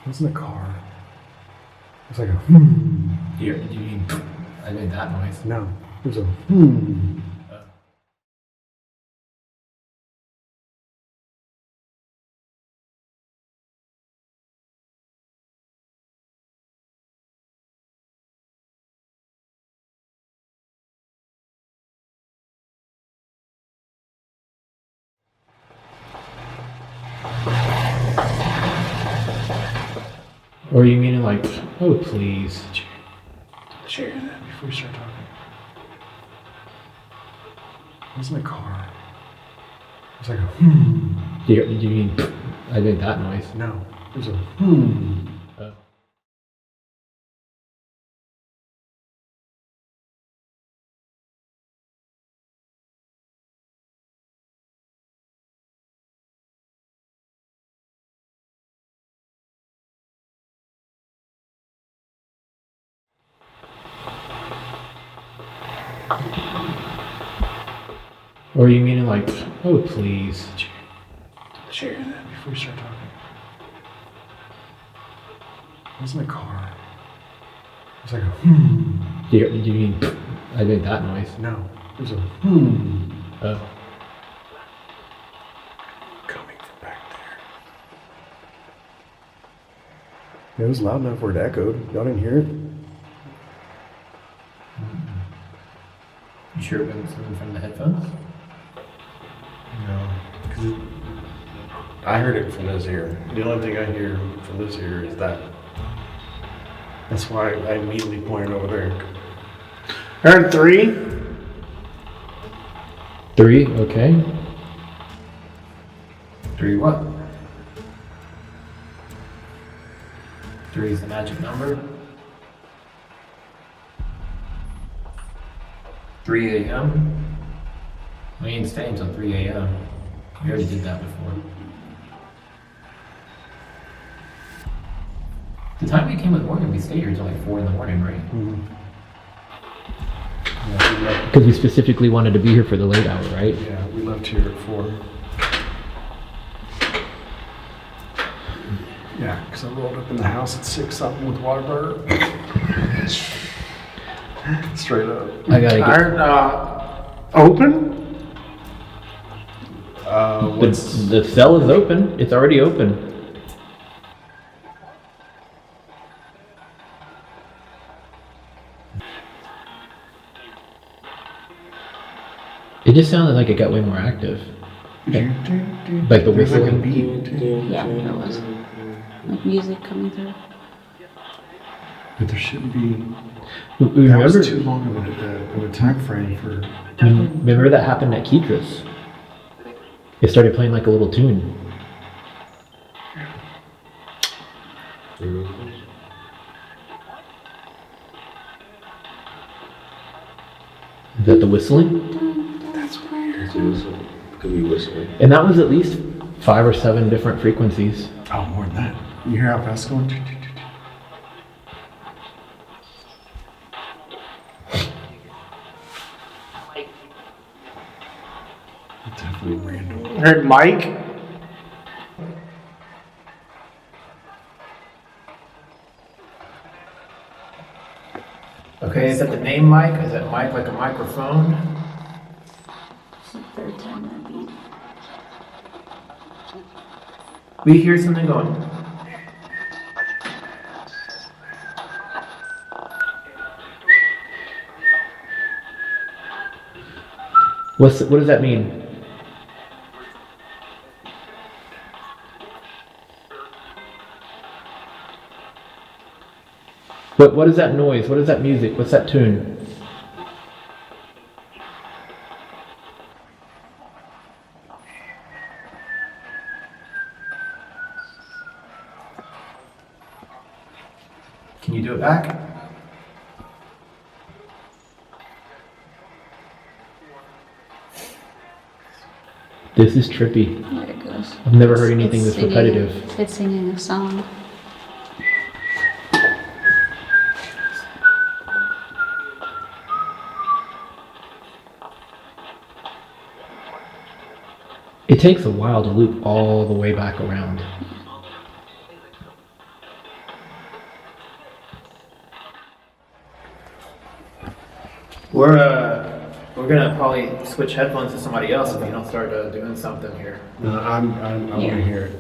It wasn't a car. It was like a hmm. Here, you mean I made that noise? No, it was a hmm. Or are you meaning like, oh please? Share that before we start talking. It wasn't a car. It was like a hmm. You mean I made that noise? No, it was a hmm. Or are you meaning like, oh please? Share that before we start talking. It wasn't a car. It was like a hmm. You mean I made that noise? No, it was a hmm. Oh. Coming from back there. It was loud enough where it echoed. Y'all didn't hear it? You sure it wasn't something from the headphones? No, because I heard it from this ear. The only thing I hear from this ear is that. That's why I immediately pointed over there. I heard 3. 3, okay. 3 what? 3 is the magic number. 3 a.m. We ain't staying until 3 a.m. We already did that before. The time we came with Morgan, we stayed here until like 4 in the morning, right? Mm-hmm. Because we specifically wanted to be here for the late hour, right? Yeah, we left here at 4. Yeah, because I rolled up in the house at 6 something with Whataburger. Straight up. I gotta get. I heard open? The cell is open. It's already open. It just sounded like it got way more active. Like the There's like a whistling. beat. Yeah, there was like music coming through. But there shouldn't be. That Remember, was too long of a time frame for. remember that happened at Ketra's? It started playing like a little tune. Is that the whistling? That's weird. Could be whistling. And that was at least 5 or 7 different frequencies. Oh, more than that. You hear how fast it's going? Definitely random. I heard Mike. Okay, is that the name mic? Is that mic like a microphone? It's the 3rd time that beat. We hear something going. What does that mean? What is that noise? What is that music? What's that tune? Can you do it back? This is trippy. There it goes. I've never heard anything this repetitive. It's singing a song. It takes a while to loop all the way back around. We're gonna probably switch headphones to somebody else if you don't start doing something here. No, I want to hear it.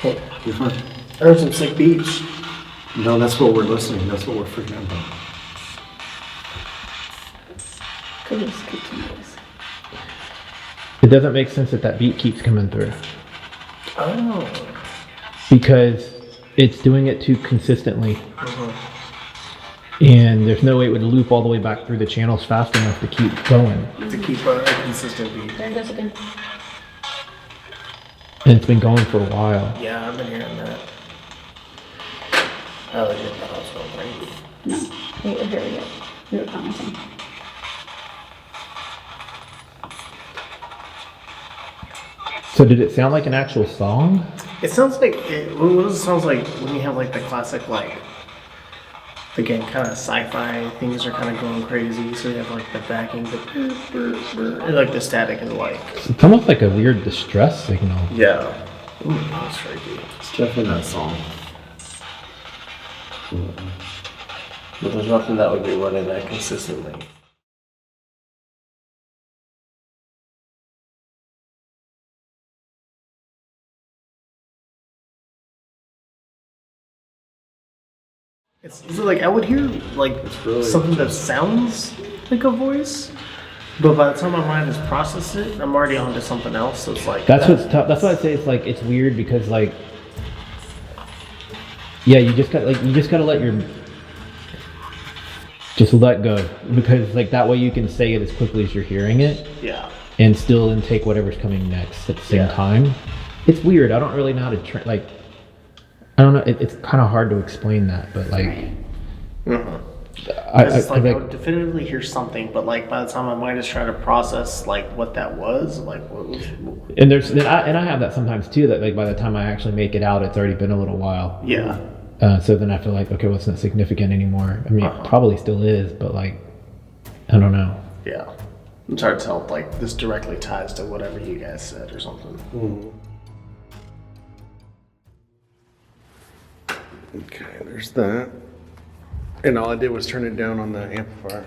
Hey, You're fine. I heard some sick beats. No, that's what we're listening. That's what we're freaking out about. Could we just continue this? It doesn't make sense that beat keeps coming through Oh. because it's doing it too consistently. And there's no way it would loop all the way back through the channels fast enough to keep going. To keep a consistent beat. There it goes again. And it's been going for a while. Yeah, I've been hearing that. I legit thought I was going crazy. No. Wait, here we go. We were commenting. So did it sound like an actual song? It sounds like, what does it sound like when you have like the classic, like, again, kind of sci-fi things are kind of going crazy, so you have like the backing, and like the static is like... It's almost like a weird distress signal. Yeah. Ooh, that's freaky. It's definitely that song. But there's nothing that would be running that consistently. It's like, I would hear like really something that sounds like a voice, but by the time my mind has processed it, I'm already on to something else, so it's like... That's what's tough. That's why I say it's like, it's weird because like, yeah, you just gotta let your, just let go, because like that way you can say it as quickly as you're hearing it. Yeah. And still then take whatever's coming next at the same time. It's weird. I don't really know how to like, I don't know. It's kind of hard to explain that, but like, It's like I would definitively hear something, but like by the time my mind is trying to process like what that was, like what was... And I have that sometimes too. That like by the time I actually make it out, it's already been a little while. Yeah. So then I feel like, okay, well, it's not significant anymore. I mean, it probably still is, but like, I don't know. Yeah. It's hard to tell if like this directly ties to whatever you guys said or something. Okay, there's that. And all I did was turn it down on the amplifier.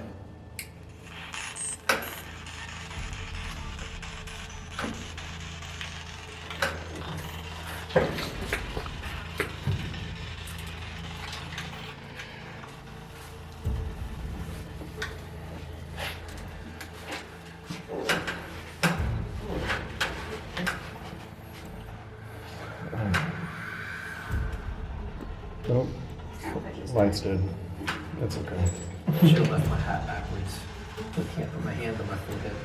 Nope. Lights dead. That's okay. Should have left my hat backwards. I can't put my hand on my forehead.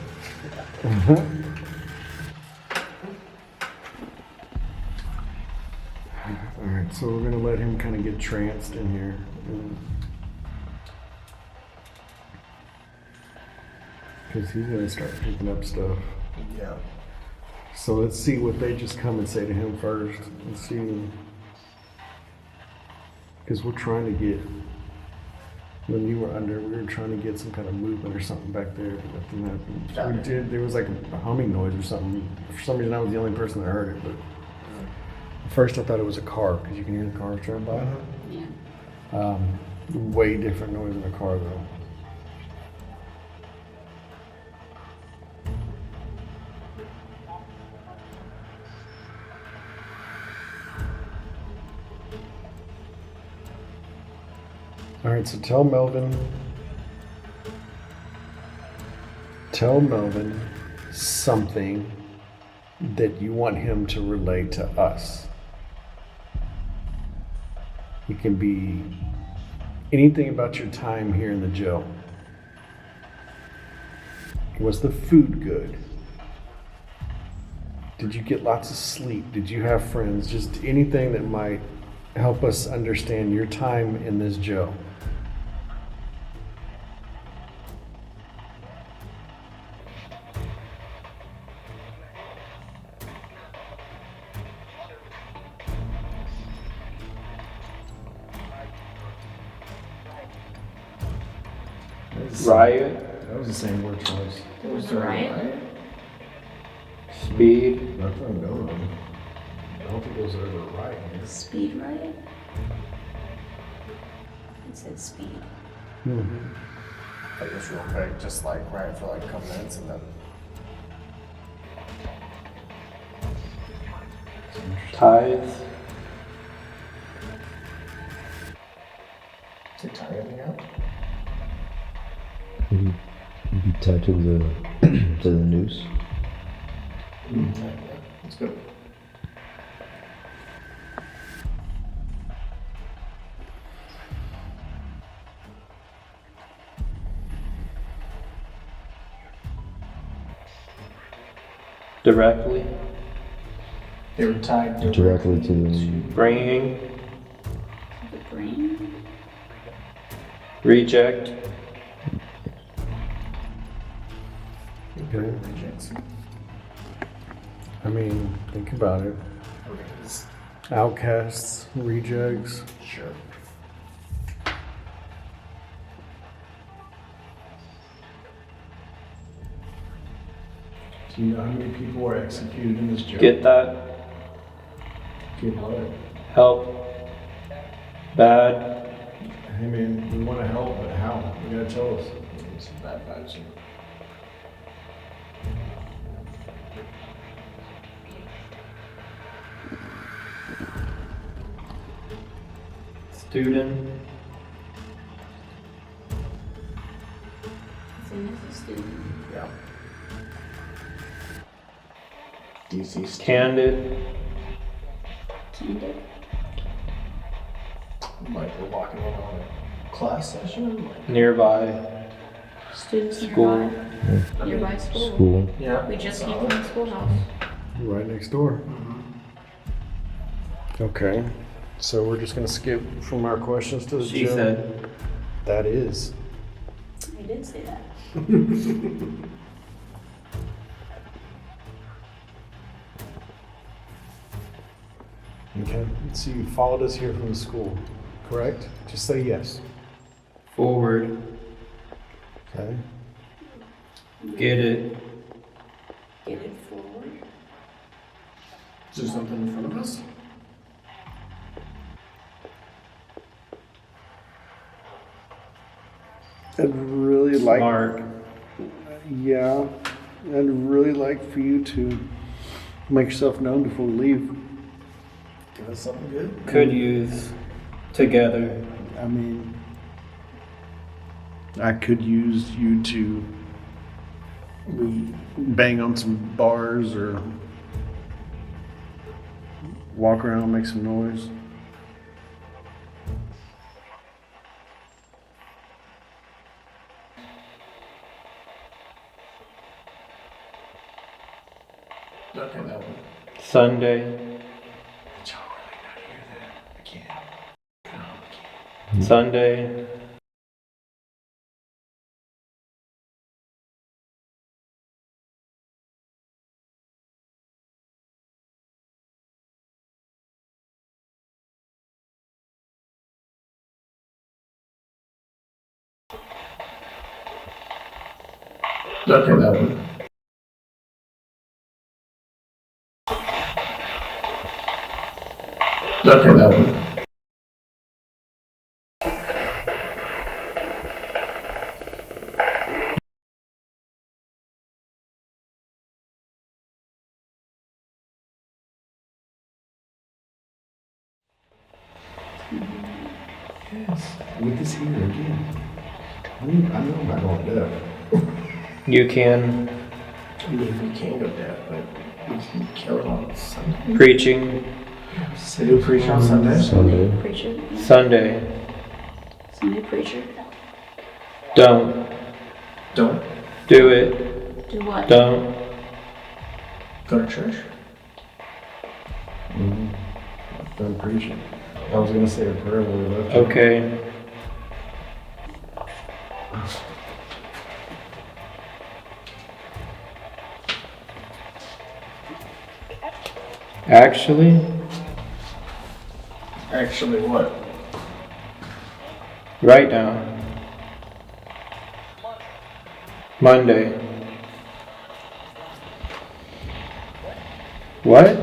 Alright, so we're gonna let him kind of get tranced in here. Because he's gonna start picking up stuff. Yeah. So let's see what they just come and say to him first. Let's see. Because we're trying to get, when you were under, we were trying to get some kind of movement or something back there, but nothing happened. We did, there was like a humming noise or something. For some reason I was the only person that heard it, but at first I thought it was a car, because you can hear the cars driving by. Yeah. Way different noise in a car though. All right, so tell Melvin Tell Melvin something that you want him to relate to us. It can be anything about your time here in the jail. Was the food good? Did you get lots of sleep? Did you have friends? Just anything that might help us understand your time in this jail. Riot, That was the same word twice. There was a riot. speed, Not that I know of. I don't think there was ever a riot here. Speed riot. It said speed. Like just real quick, just like right for like a couple minutes and then. tithe, To tie anything up? Be tied to the to the noose. Yeah, that's good. directly, They were tied Directly to the bringing, The brain. reject, Okay. rejects. I mean, think about it. Outcasts, rejects. Sure. Do you know how many people were executed in this jail? get that, Get what? help, bad, Hey man, we want to help, but how? You gotta tell us. It's bad vibes here. student, Same as a student. Yeah. DC candid, Candid. Like we're walking in on a class session. Like, nearby, Students School. nearby. Nearby school. school. yeah. We just came from the schoolhouse. Right next door. Okay. So we're just gonna skip from our questions to the she jail? said, That is. I did say that. Okay. So you followed us here from the school, correct? Just say yes. forward, Okay. get it, Get it forward. Is there something in front of us? I'd really like. smart, Yeah. I'd really like for you to make yourself known before we leave. Give us something good. could use, together, I mean, I could use you to bang on some bars or walk around and make some noise. Okay, that one. Sunday, Sunday, Okay, that one. Okay, that one. Yes, with this here again. I know I'm not going deaf. You can. I mean, we can't go deaf, but we can kill it on Sunday. Preaching. So do preach on Sunday. Sunday. Preacher. Sunday. Sunday preacher. Don't. Don't Do it. Do what? Don't. go to church. Done preaching. I was gonna say a prayer when we left. Okay. Actually, Actually, what? right now. Monday. What?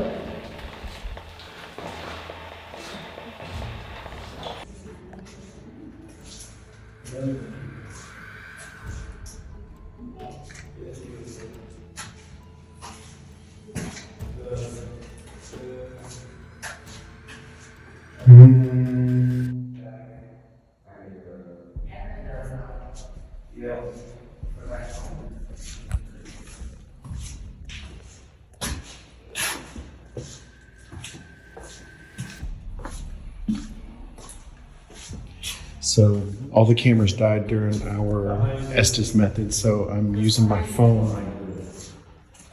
So all the cameras died during our Estes method, so I'm using my phone.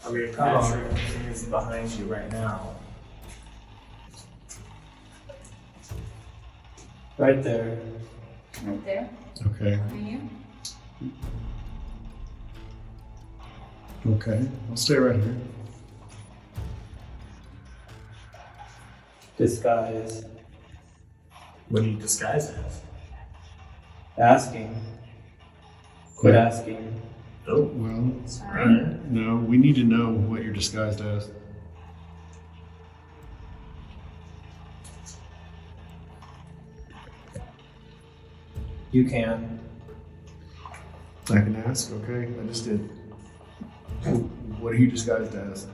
I mean, Patrick is behind you right now. Right there. Right there. Okay. Right here. Okay. I'll stay right here. Disguise. What do you disguise as? Asking. Quit Yeah. asking. Oh, Well, Sorry. no, we need to know what you're disguised as. You can. I can ask, okay? I just did. What are you disguised as?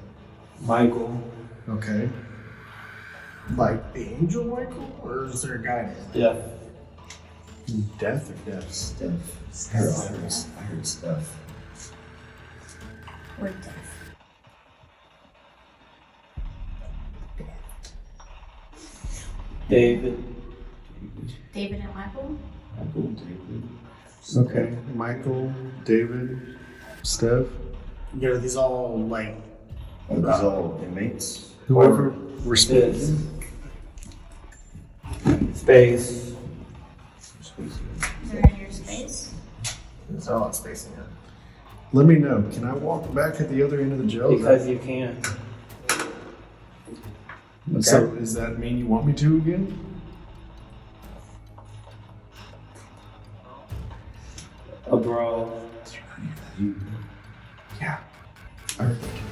Michael. Okay. like the angel Michael, or is there a guy named Yeah. Death or deaths? I heard stuff. Or death. David. David and Michael? Okay. Michael, David, Steph, You know, these all like Are these all inmates? whoever we're This. speaking. Space. They're in your space? it's all on spacing it. Let me know. Can I walk back at the other end of the jail? Because you can. So does that mean you want me to again? A brawl. Yeah. I heard that too.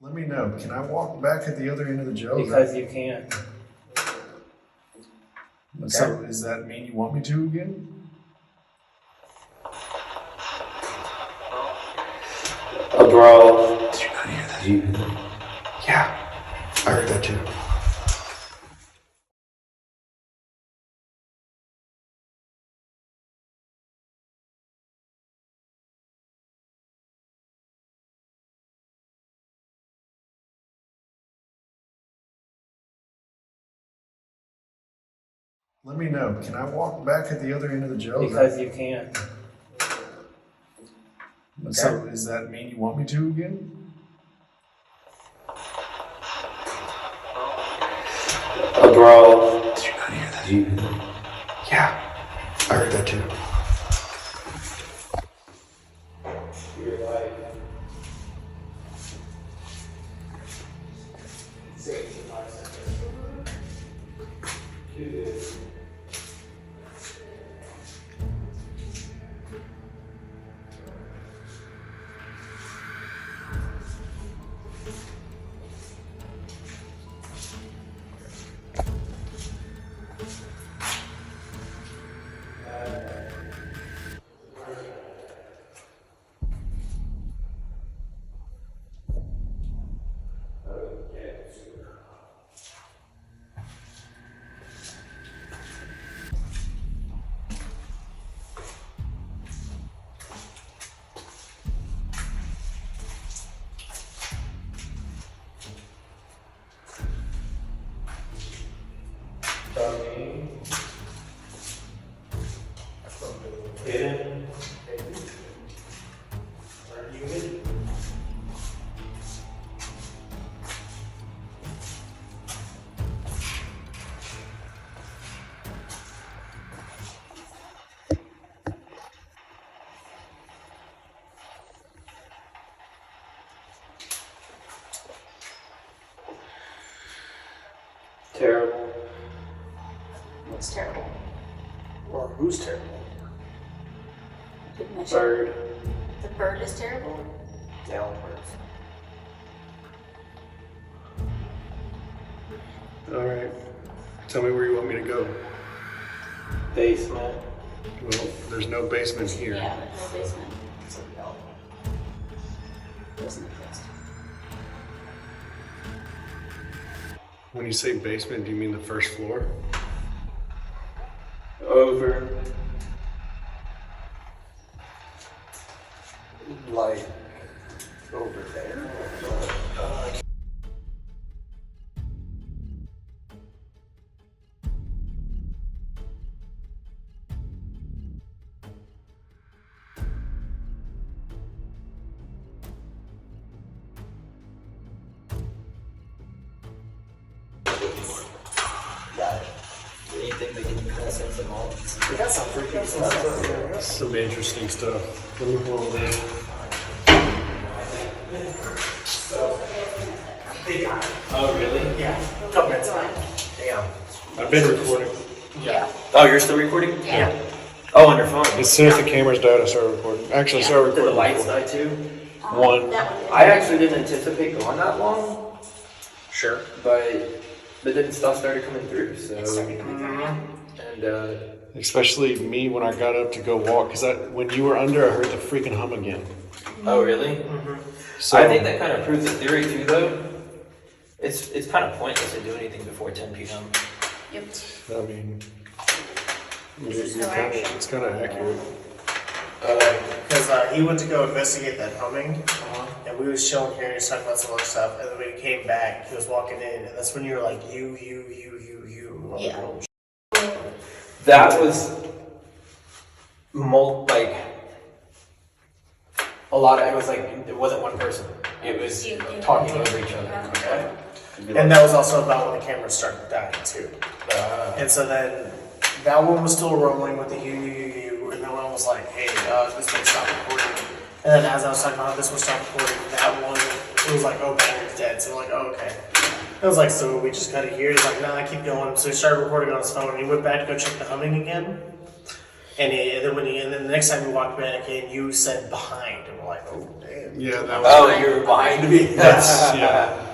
Let me know. Can I walk back at the other end of the jail? Because you can. So does that mean you want me to again? A brawl. Did you not hear that? Yeah. I heard that too. Let me know. Can I walk back at the other end of the jail? Because you can. So does that mean you want me to again? A brawl. Did you not hear that? Yeah. I heard that too. Who's terrible? Didn't mention- Bird. The bird is terrible. Down birds. All right. Tell me where you want me to go. Basement. Well, there's no basement here. Yeah, there's no basement. Doesn't exist. When you say basement, do you mean the first floor? Over. Like over there. Anything that can make sense at all? We got some freaky stuff. Some interesting stuff. Let me pull this. Oh, really? Yeah. Couple minutes. Damn. I've been recording. Yeah. Oh, you're still recording? Yeah. Oh, on your phone? As soon as the camera's died, I started recording. Actually, I started Did the recording. lights die too? One. That one. I actually didn't anticipate going that long, Sure. but then stuff started coming through, so. It started coming through. Yeah. And, Especially me when I got up to go walk, because when you were under, I heard the freaking hum again. oh, really? So I think that kind of proves the theory too, though. It's kind of pointless to do anything before 10 p.m. Yep. I mean, There's no action. it's kind of accurate. Because he went to go investigate that humming, and we was chilling here, and he was talking about some other stuff, and then when he came back, he was walking in, and that's when you were like, you. I'm like, Yeah. oh, That was like a lot of, it was like, it wasn't one person. It was You- talking over each other. Okay. And that was also about when the cameras started dying too. And so then that one was still rolling with the you, and then one was like, hey, this one stopped recording. And then as I was talking about this one stopped recording, that one, it was like, oh, battery's dead. So we're like, oh, okay. I was like, so we just cut it here. He's like, nah, keep going. So he started recording on his phone, and he went back to go check the humming again. And then the next time we walked back in, you said behind, and we're like, oh, damn. Yeah, that was. Oh, you were behind me? Yeah.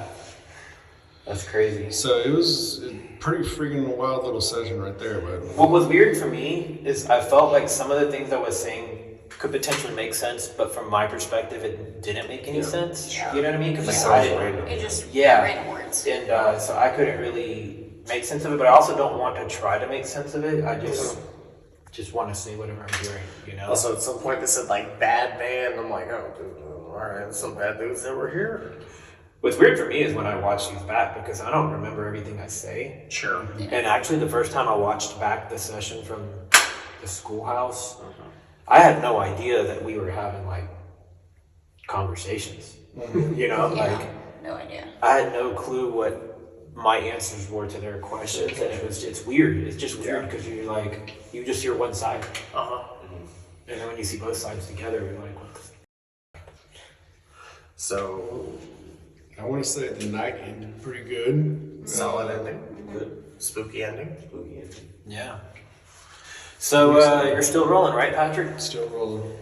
That's crazy. So it was a pretty freaking wild little session right there, but What was weird for me is I felt like some of the things I was saying could potentially make sense, but from my perspective, it didn't make any sense. Yeah. You know what I mean? Because Just like, sounds random. It just Yeah. random words. and so I couldn't really make sense of it, but I also don't want to try to make sense of it. I just want to say whatever I'm hearing, you know? Also, at some point, they said, like, bad man. I'm like, oh, dude, all right, some bad dudes that were here. What's weird for me is when I watch these back, because I don't remember everything I say. Sure. And actually, the first time I watched back the session from the schoolhouse, I had no idea that we were having like conversations. You know, Yeah. like No idea. I had no clue what my answers were to their questions, and it's weird. It's just weird because you're like you just hear one side, and then when you see both sides together, you're like, what the So, I want to say the night ended pretty good. solid ending. Good. Spooky ending. yeah. So you're still rolling, right, Patrick? Still rolling.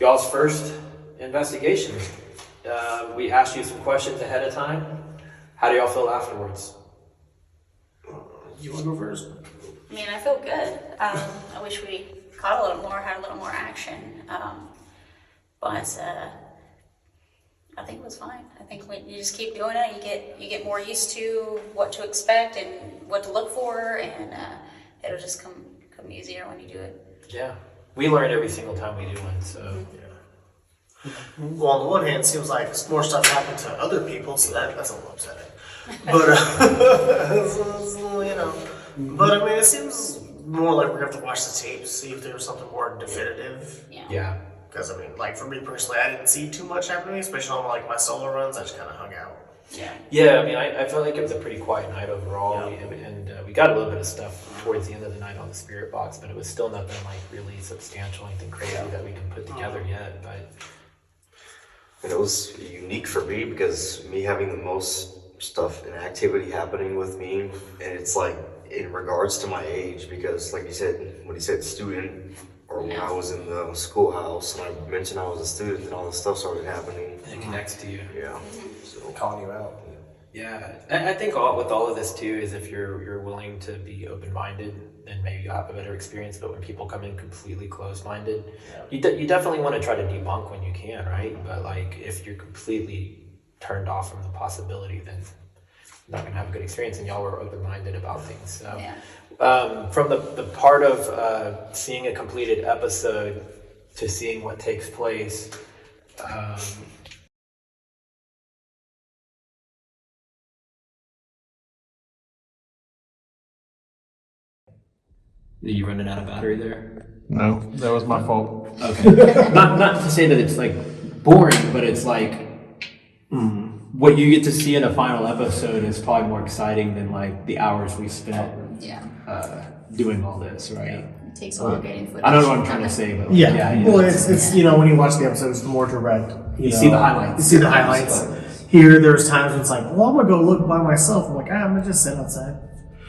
Y'all's first investigation. We asked you some questions ahead of time. How do y'all feel afterwards? You want to go first? I mean, I feel good. I wish we caught a little more, had a little more action. But I think it was fine. I think when you just keep doing it, you get more used to what to expect and what to look for, and it'll just come easier when you do it. Yeah. We learn every single time we do one, so. Well, on the one hand, it seems like more stuff happened to other people, so that's a little upsetting. But, you know. But, I mean, it seems more like we're going to have to watch the tapes, see if there was something more definitive. Yeah. Because, I mean, like, for me personally, I didn't see too much happening, especially on, like, my solo runs. I just kind of hung out. Yeah. Yeah, I mean, I felt like it was a pretty quiet night overall, and we got a little bit of stuff towards the end of the night on the spirit box, but it was still nothing like really substantial, anything crazy that we can put together yet. But And it was unique for me because me having the most stuff, an activity happening with me, and it's like in regards to my age, because like you said, when he said student, or when I was in the schoolhouse and I mentioned I was a student, and all this stuff started happening. It connects to you. Yeah. So Calling you out. Yeah, I think with all of this too is if you're willing to be open-minded, then maybe you'll have a better experience. But when people come in completely closed-minded, you definitely want to try to debunk when you can, right? But like if you're completely turned off from the possibility, then you're not gonna have a good experience. And y'all were open-minded about things. So from the part of seeing a completed episode to seeing what takes place. Are you running out of battery there? No, that was my fault. Okay. not to say that it's like boring, but it's like what you get to see in a final episode is probably more exciting than like the hours we spent doing all this, right? It takes a while getting footage. I don't know what I'm trying to say, but like, Well, it's you know, when you watch the episodes, it's more direct. You see the highlights. You see the highlights. Here, there's times when it's like, well, I'm gonna go look by myself. I'm like, I'm gonna just sit outside.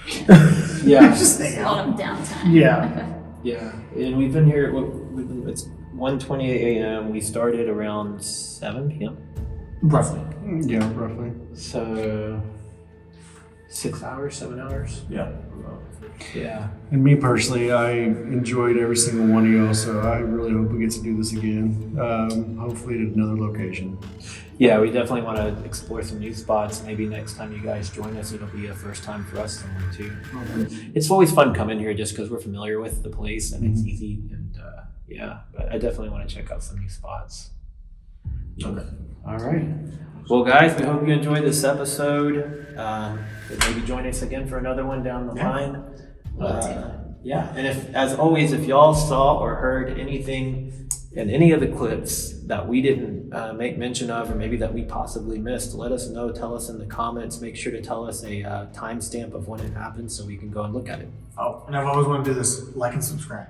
Just hang A lot out. of downtime. Yeah, and we've been here. It's 1:28 a.m. We started around 7 p.m. Roughly. Yeah, roughly. So 6 hours, 7 hours. Yeah. Yeah. And me personally, I enjoyed every single one of y'all, so I really hope we get to do this again. Hopefully at another location. Yeah, we definitely want to explore some new spots. Maybe next time you guys join us, it'll be a first time for us somewhere too. It's always fun coming here just because we're familiar with the place and it's easy. And but I definitely want to check out some new spots. Okay. All right. Well, guys, we hope you enjoyed this episode. Maybe join us again for another one down the line. And as always, if y'all saw or heard anything in any of the clips that we didn't make mention of, or maybe that we possibly missed, let us know. Tell us in the comments. Make sure to tell us a timestamp of when it happened so we can go and look at it. Oh, and I've always wanted to do this. Like and subscribe.